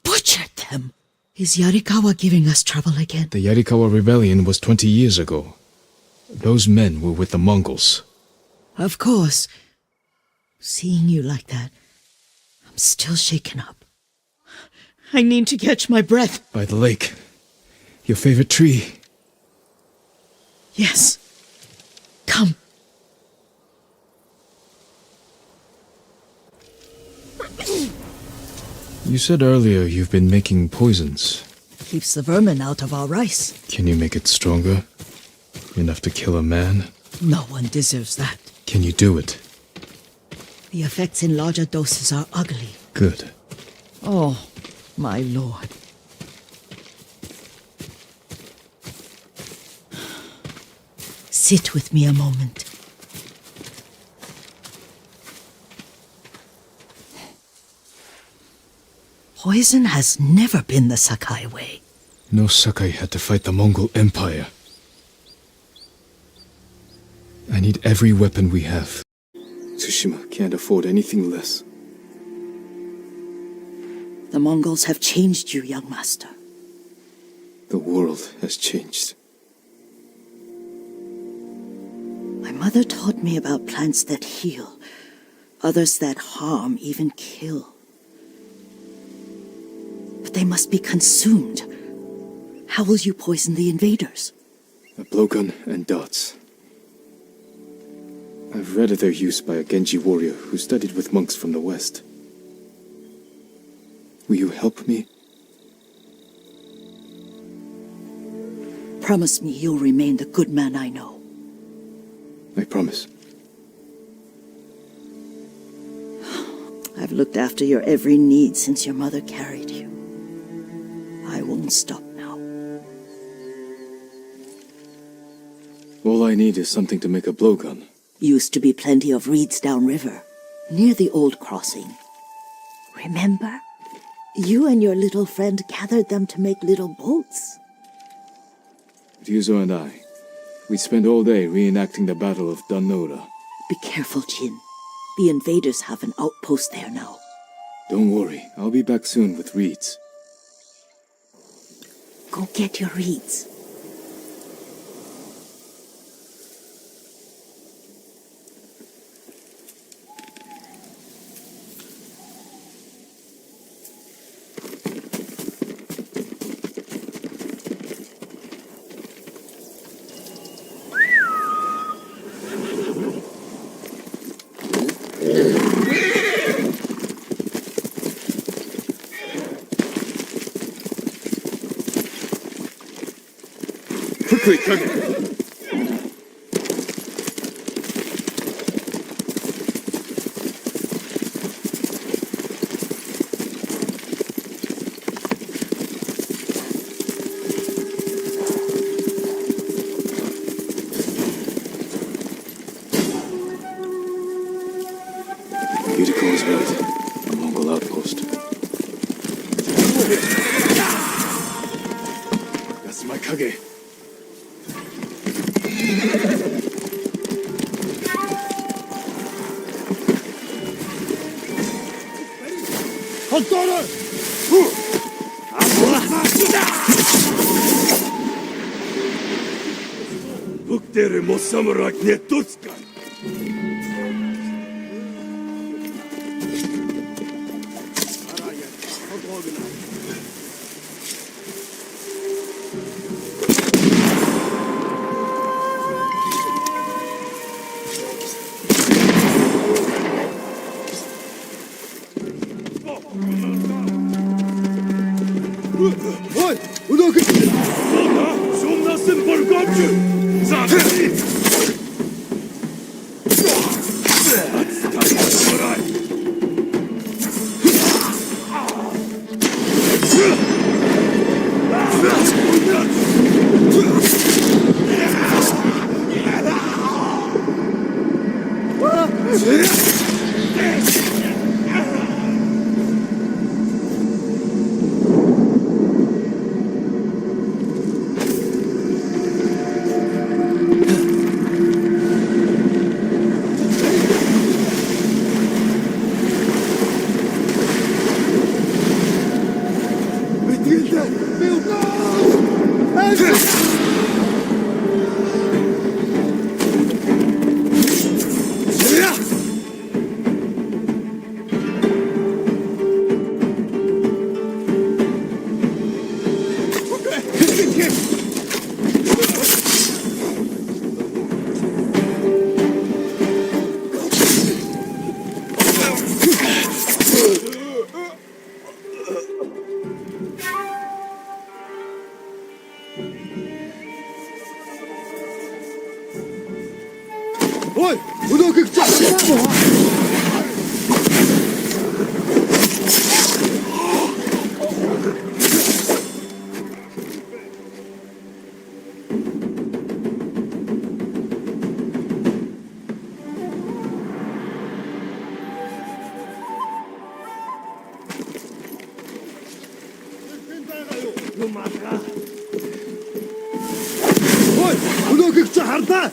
butchered them! Is Yarikawa giving us trouble again? The Yarikawa rebellion was 20 years ago. Those men were with the Mongols. Of course. Seeing you like that, I'm still shaken up. I need to catch my breath. By the lake. Your favorite tree. Yes. Come. You said earlier you've been making poisons. Keeps the vermin out of our rice. Can you make it stronger? Enough to kill a man? No one deserves that. Can you do it? The effects in larger doses are ugly. Good. Oh, my lord. Sit with me a moment. Poison has never been the Sakai way. No Sakai had to fight the Mongol Empire. I need every weapon we have. Tsushima can't afford anything less. The Mongols have changed you, young master. The world has changed. My mother taught me about plants that heal, others that harm, even kill. But they must be consumed. How will you poison the invaders? A blowgun and darts. I've read of their use by a Genji warrior who studied with monks from the west. Will you help me? Promise me you'll remain the good man I know. I promise. I've looked after your every need since your mother carried you. I won't stop now. All I need is something to make a blowgun. Used to be plenty of reeds downriver, near the old crossing. Remember? You and your little friend gathered them to make little boats. Ryuzo and I, we spent all day reenacting the Battle of Danora. Be careful, Jin. The invaders have an outpost there now. Don't worry, I'll be back soon with reeds. Go get your reeds. Quickly, Kage! ahead. A Mongol outpost. That's my kage. Buktere mosamurak netutska. Ой, удоки! Шумнасын бургомчу! Забери! Ой, удоки! Ой, удоки харта!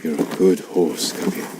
You're a good horse, Kage.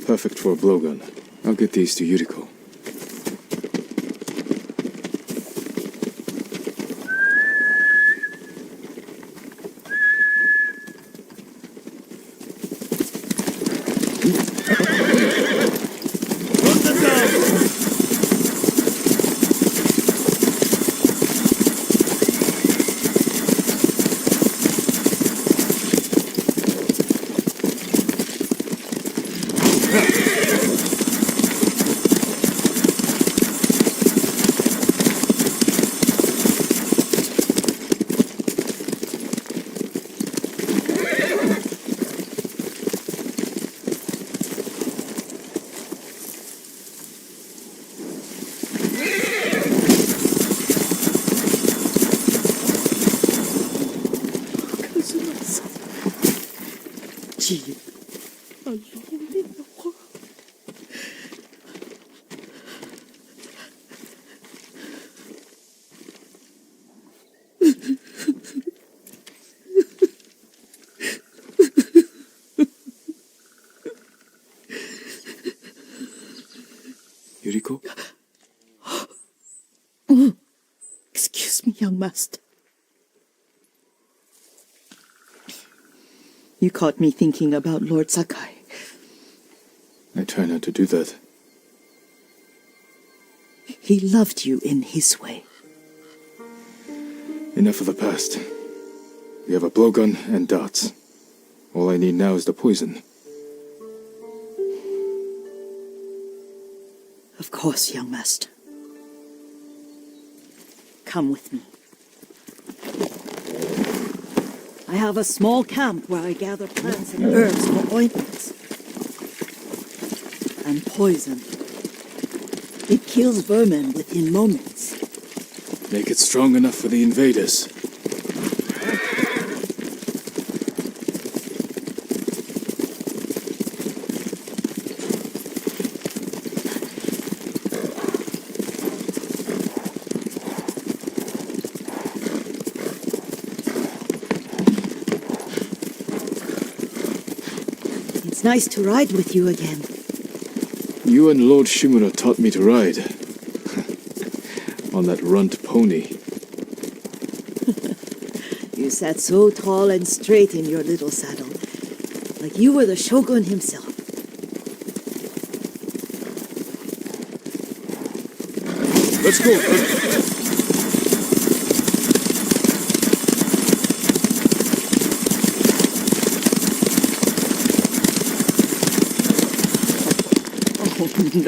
Perfect for a blowgun. I'll get these to Yuriko. Jin, alone in the world. Yuriko? Excuse me, young master. You caught me thinking about Lord Sakai. I try not to do that. He loved you in his way. Enough of the past. We have a blowgun and darts. All I need now is the poison. Of course, young master. Come with me. I have a small camp where I gather plants and herbs for ointments. And poison. It kills vermin within moments. Make it strong enough for the invaders. It's nice to ride with you again. You and Lord Shimura taught me to ride. On that runt pony. You sat so tall and straight in your little saddle, like you were the shogun himself. Let's go.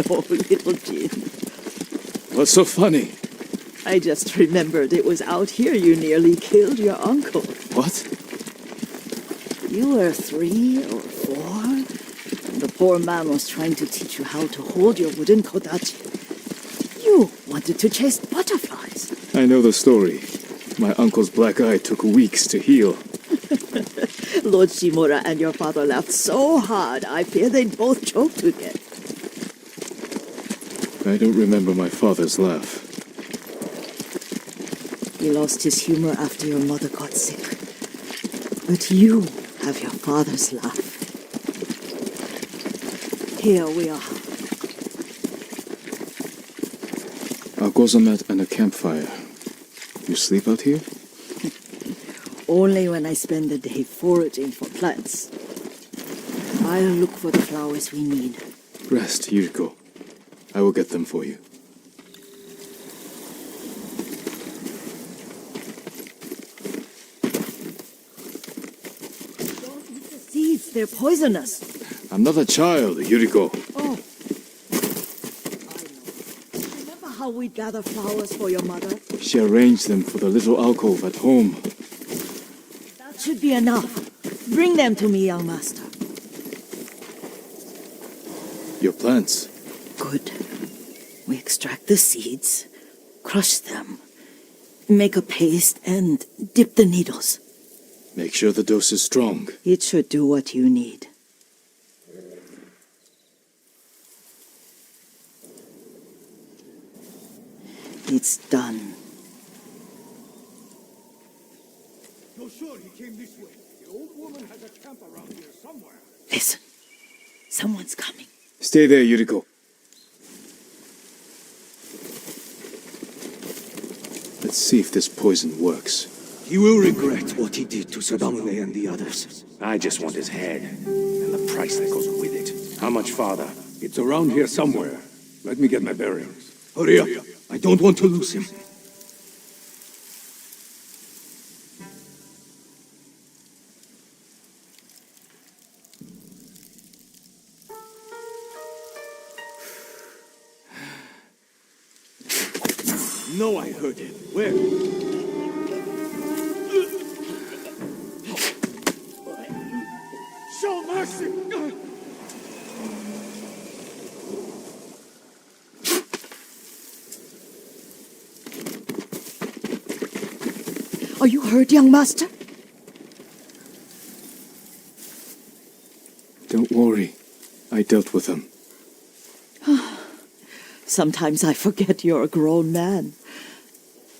Oh no, little Jin. What's so funny? I just remembered it was out here you nearly killed your uncle. What? You were 3 or 4, and the poor man was trying to teach you how to hold your wooden kodachi. You wanted to chase butterflies. I know the story. My uncle's black eye took weeks to heal. Lord Shimura and your father laughed so hard, I fear they'd both choke to death. I don't remember my father's laugh. He lost his humor after your mother got sick. But you have your father's laugh. Here we are. A gozamat and a campfire. You sleep out here? Only when I spend the day foraging for plants. I'll look for the flowers we need. Rest, Yuriko. I will get them for you. Don't eat the seeds, they're poisonous. I'm not a child, Yuriko. Oh. I know. Remember how we'd gather flowers for your mother? She arranged them for the little alcove at home. That should be enough. Bring them to me, young master. Your plants. Good. We extract the seeds, crush them, make a paste, and dip the needles. Make sure the dose is strong. It should do what you need. It's done. You're sure he came this way? The old woman has a camp around here somewhere. Listen. Someone's coming. Stay there, Yuriko. Let's see if this poison works. He will regret what he did to Sadamune and the others. I just want his head, and the price that goes with it. How much farther? It's around here somewhere. Let me get my bearings. Hurry up. I don't want to lose him. No, I heard him. Where? Show mercy! Are you hurt, young master? Don't worry. I dealt with them. Sometimes I forget you're a grown man.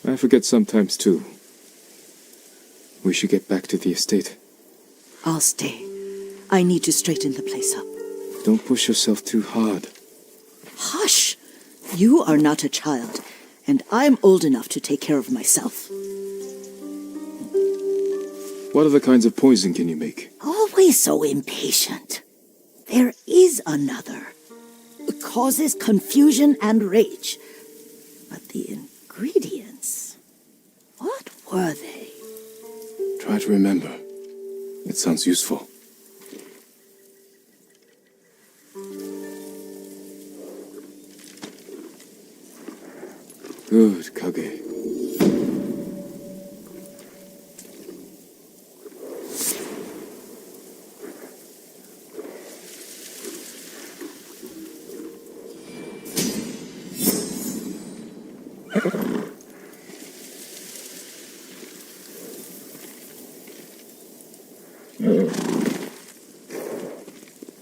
I forget sometimes, too. We should get back to the estate. I'll stay. I need to straighten the place up. Don't push yourself too hard. Hush! You are not a child, and I'm old enough to take care of myself. What other kinds of poison can you make? Always so impatient. There is another. It causes confusion and rage. But the ingredients... what were they? Try to remember. It sounds useful. Good, Kage.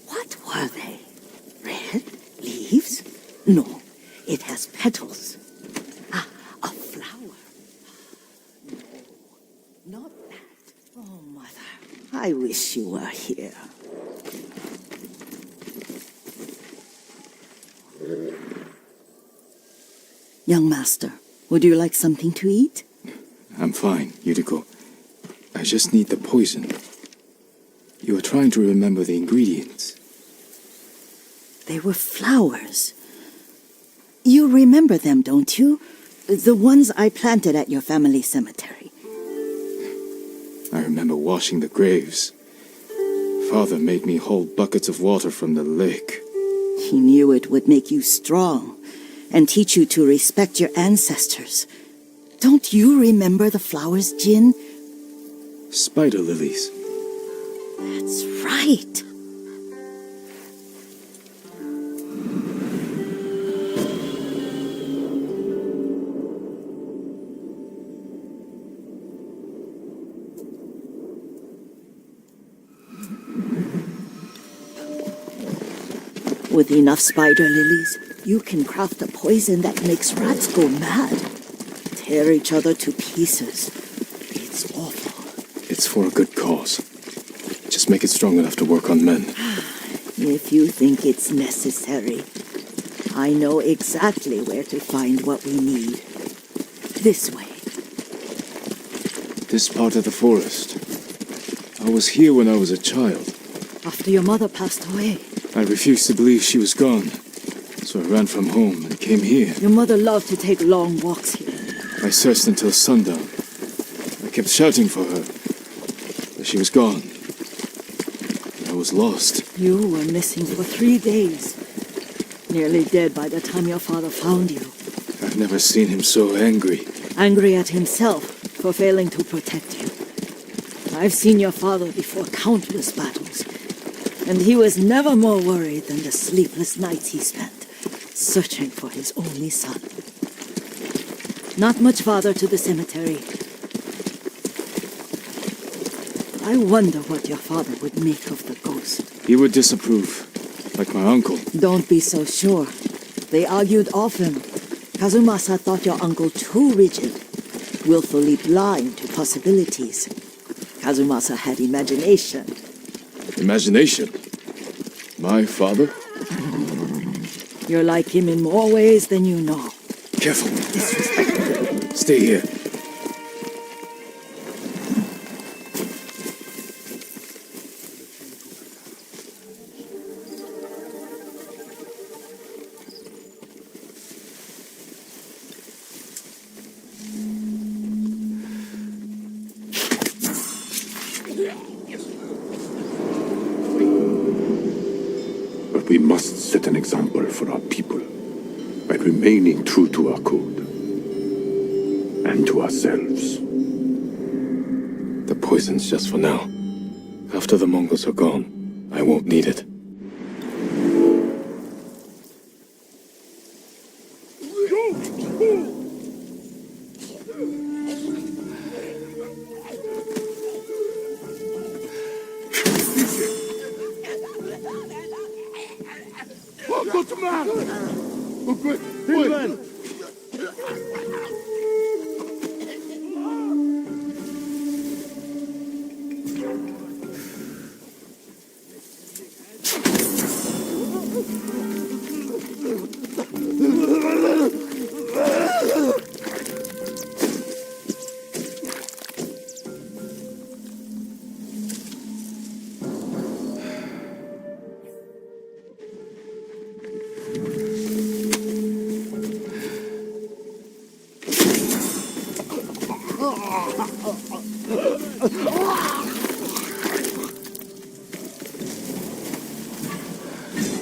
What were they? Red? Leaves? No, it has petals. Ah, a flower. No, not that. Oh, Mother, I wish you were here. Young master, would you like something to eat? I'm fine, Yuriko. I just need the poison. You are trying to remember the ingredients. They were flowers. You remember them, don't you? The ones I planted at your family cemetery. I remember washing the graves. Father made me hold buckets of water from the lake. He knew it would make you strong and teach you to respect your ancestors. Don't you remember the flowers, Jin? Spider lilies. That's right. With enough spider lilies, you can craft a poison that makes rats go mad. Tear each other to pieces. It's awful. It's for a good cause. Just make it strong enough to work on men. If you think it's necessary, I know exactly where to find what we need. This way. This part of the forest. I was here when I was a child. After your mother passed away. I refused to believe she was gone. So I ran from home and came here. Your mother loved to take long walks here. I searched until sundown. I kept shouting for her. But she was gone. I was lost. You were missing for 3 days. Nearly dead by the time your father found you. I I've never seen him so angry. Angry at himself for failing to protect you. I've seen your father before countless battles, and he was never more worried than the sleepless nights he spent searching for his only son. Not much farther to the cemetery. I wonder what your father would make of the ghost. He would disapprove, like my uncle. Don't be so sure. They argued often. Kazumasa thought your uncle too rigid, willfully blind to possibilities. Kazumasa had imagination. Imagination? My father? You're like him in more ways than you know. Careful. Stay here. But we must set an example for our people by remaining true to our code and to ourselves. The poison's just for now. After the Mongols are gone, I won't need it.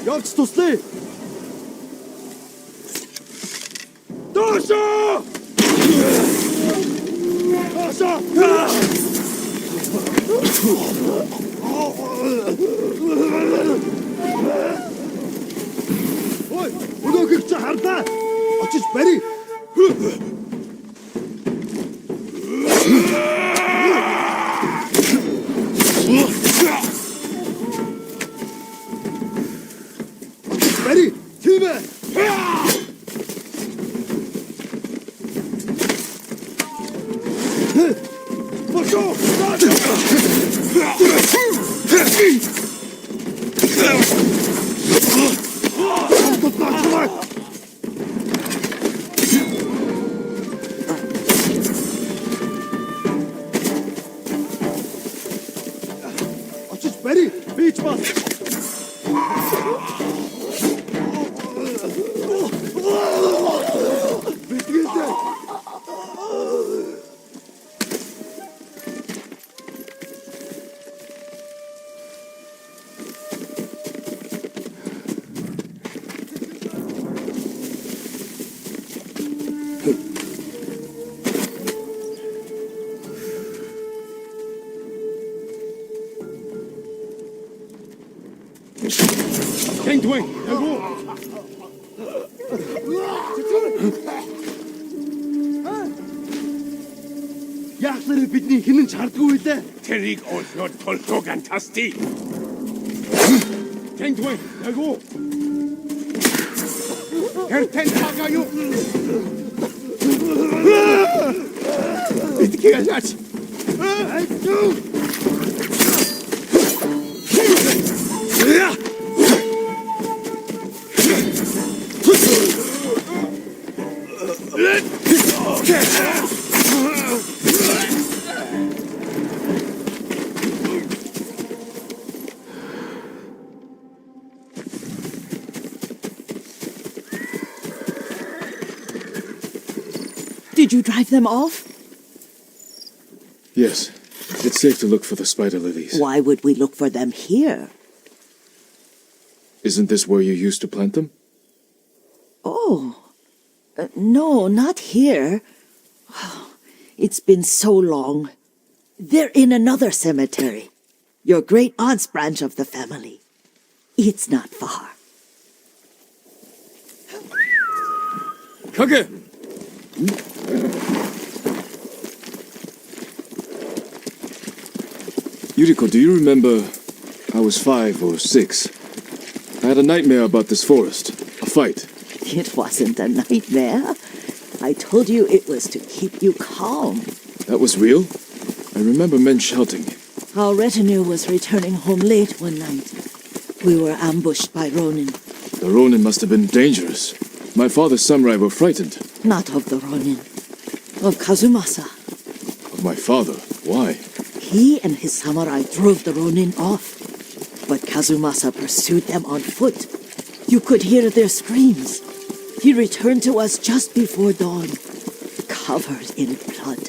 Явж туслая! Доошоо! Ой, өнөөгч чи харлаа. Очиж барь. Барь, тиймээ. Бошоо! Очиж барь, бич бас. Яахлаар бидний хинэн ч хардгүй лээ. Тэрийг олоод толгойг антасти. Тэнгуй, агуу. Эртэн цагааю. Итгэж. Did you drive them off? Yes. It's safe to look for the spider lilies. Why would we look for them here? Isn't this where you used to plant them? Oh. No, not here. It's been so long. They're in another cemetery. Your great aunt's branch of the family. It's not far. Kage! Yuriko, do you remember? I was 5 or 6. I had a nightmare about this forest. A fight. It wasn't a nightmare. I told you it was to keep you calm. That was real? I remember men shouting. Our retinue was returning home late one night. We were ambushed by Ronin. The Ronin must have been dangerous. My father's samurai were frightened. Not of the Ronin. Of Kazumasa. Of my father? Why? He and his samurai drove the Ronin off. But Kazumasa pursued them on foot. You could hear their screams. He returned to us just before dawn, covered in blood.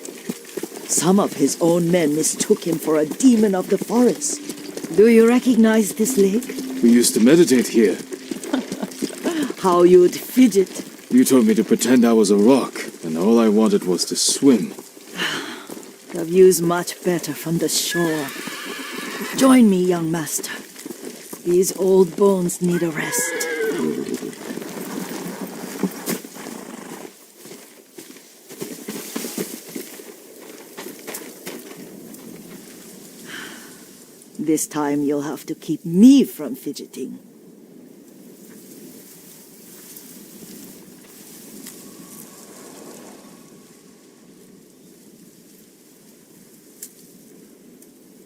Some of his own men mistook him for a demon of the forest. Do you recognize this lake? We used to meditate here. How you'd fidget. You told me to pretend I was a rock, and all I wanted was to swim. The view's much better from the shore. Join me, young master. These old bones need a rest. This time you'll have to keep me from fidgeting.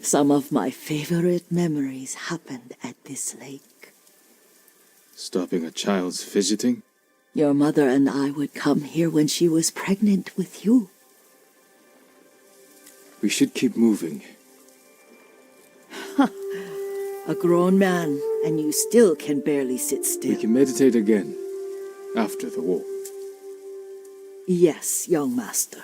Some of my favorite memories happened at this lake. Stopping a child's fidgeting? Your mother and I would come here when she was pregnant with you. We should keep moving. A grown man, and you still can barely sit still. We can meditate again, after the war. Yes, young master.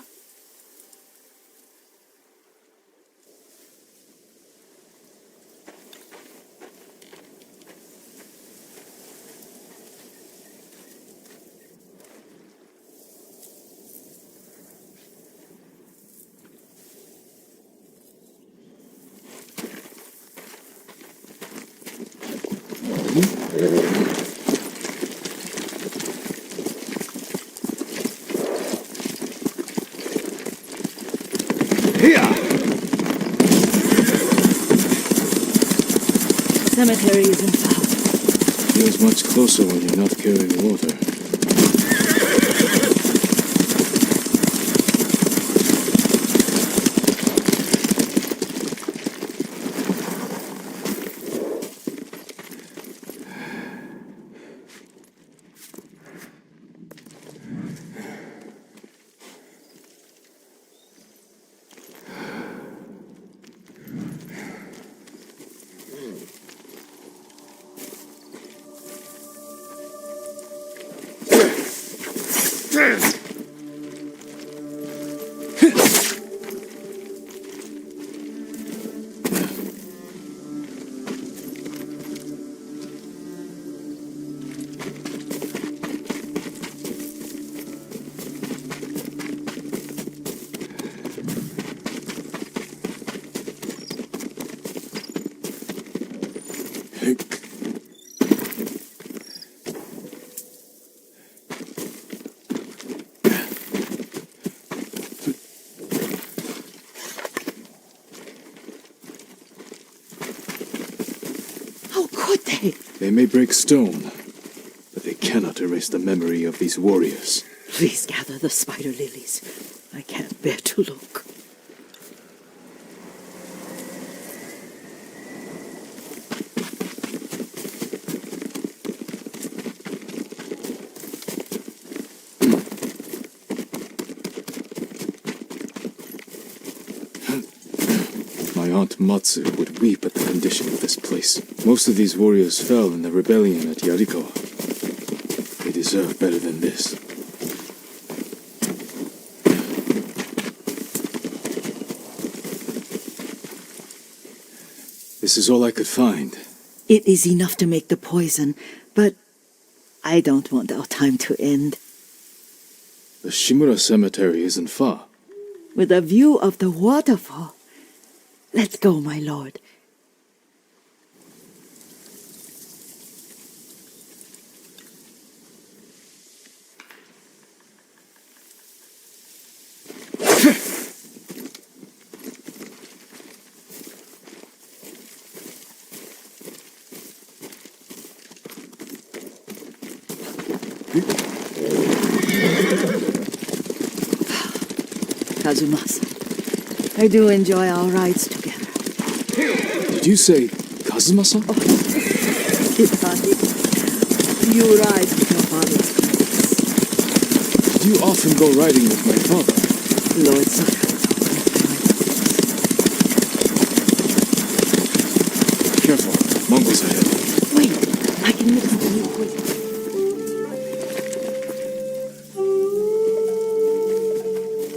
Cemetery isn't far. Feels much closer when you're not carrying water. They may break stone, but they cannot erase the memory of these warriors. Please gather the spider lilies. I can't bear to look. My aunt Matsu would weep at the condition of this place. Most of these warriors fell in the rebellion at Yarikawa. They deserve better than this. This is all I could find. It is enough to make the poison, but I don't want our time to end. The Shimura Cemetery isn't far. With a view of the waterfall. Let's go, my lord. Kazumasa, I do enjoy our rides together. Did you say Kazumasa? Kitani, you ride with your father's friends. Did you often go riding with my father? Lord Sakai. Careful, Mongols ahead. Wait, I can mix the new poison.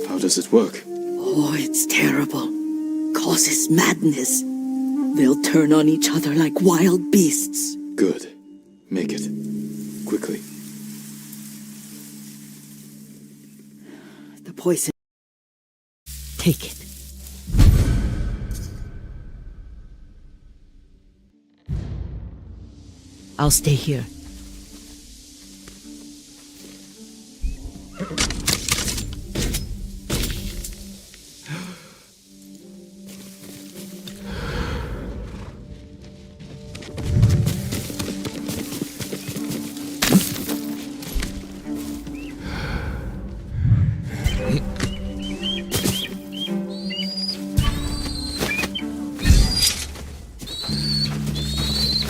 How does it work? Oh, it's terrible. Causes madness. They'll turn on each other like wild beasts. Good. Make it. Quickly. The poison. Take it. I'll stay here.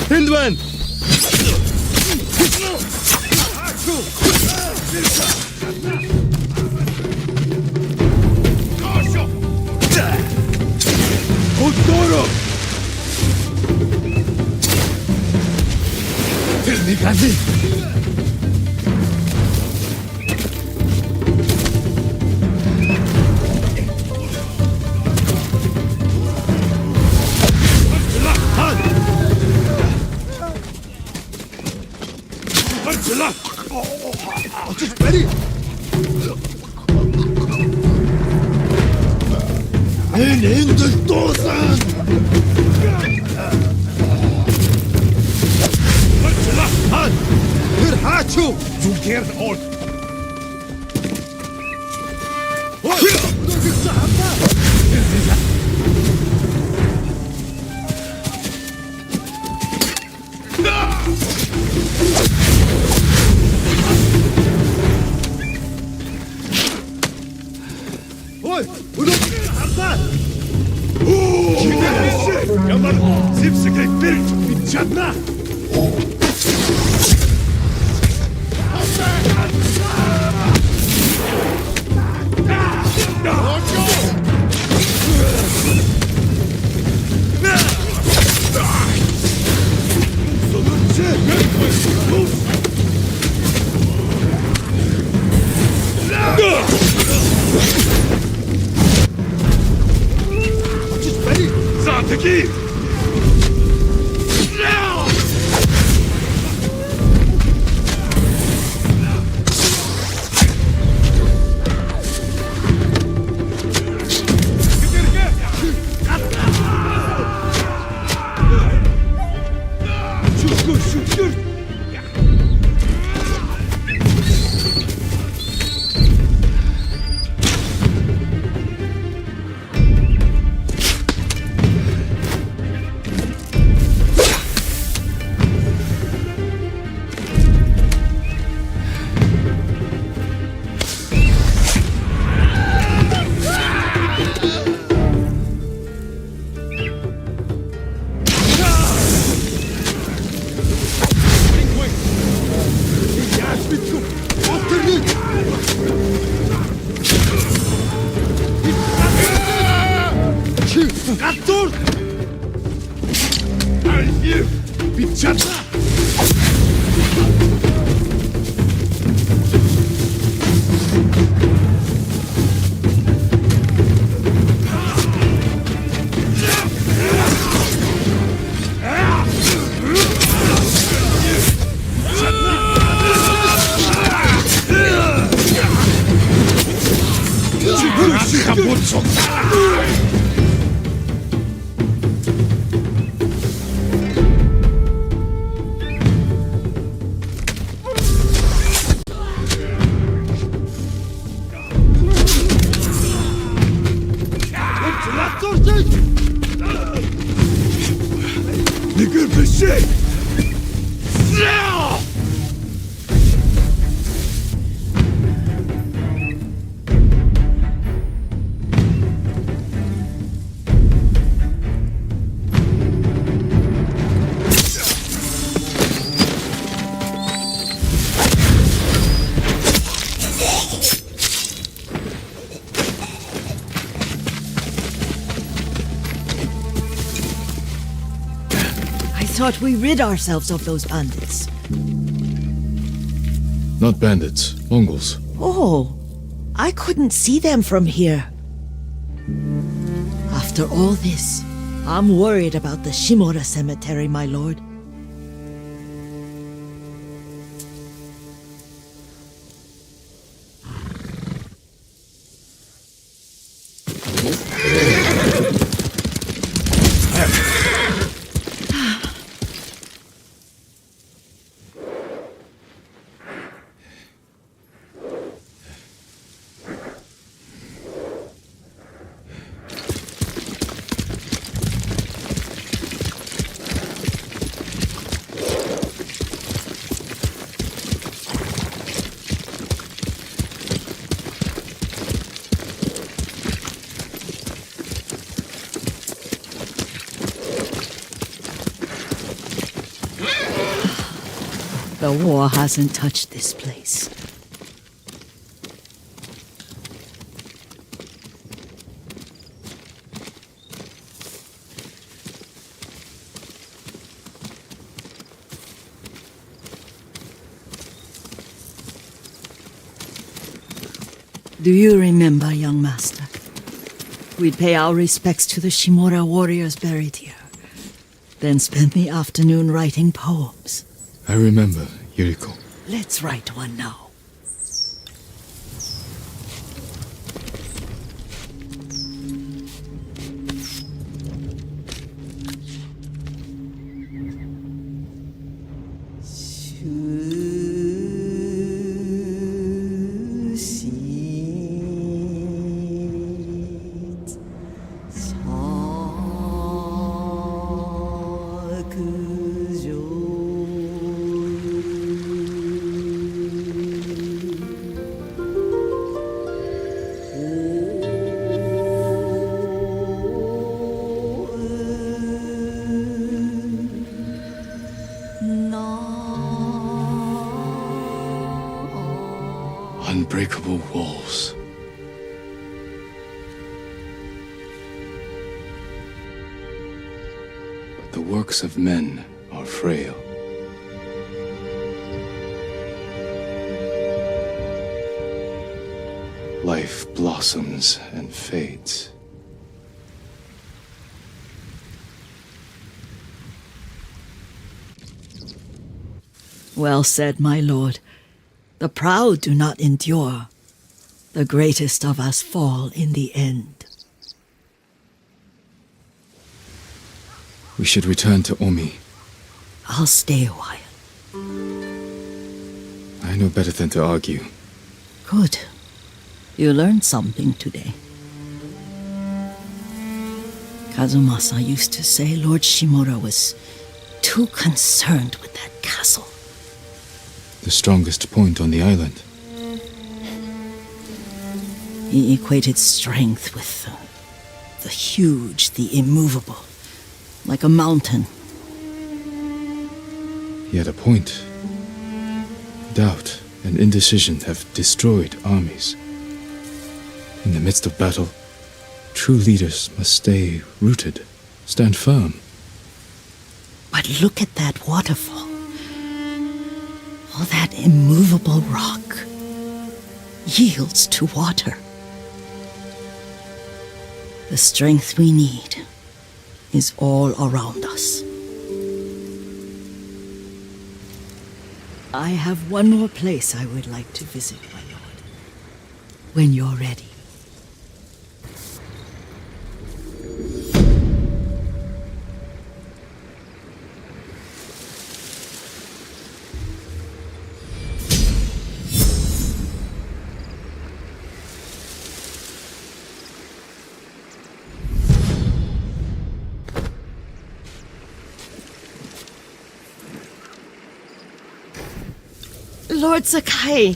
Hindman! Odoro! Termikazi! Just ready! in the Dosan! Han! Hur hachu! Du gern ort! Ой, Ямар зевсэгэй бэр бид чадна. Таки! Dur! Hayır! Bir çatla! I thought we rid ourselves of those bandits. Not bandits, Mongols. Oh, I couldn't see them from here. After all this, I'm worried about the Shimura cemetery, my lord. The war hasn't touched this place. Do you remember, young master? We'd pay our respects to the Shimura warriors buried here, then spend the afternoon writing poems. I remember, Yuriko. Let's write one now. Unbreakable walls. But the works of men are frail. Life blossoms and fades. Well said, my lord. The proud do not endure. The greatest of us fall in the end. We should return to Omi. I'll stay a while. I know better than to argue. Good. You learned something today. Kazumasa used to say Lord Shimura was too concerned with that castle. The strongest point on the island. He equated strength with the huge, the immovable, like a mountain. He had a point. Doubt and indecision have destroyed armies. In the midst of battle, true leaders must stay rooted, stand firm. But look at that waterfall. All that immovable rock yields to water. The strength we need is all around us. I have one more place I would like to visit, my lord. When you're ready. Lord Sakai.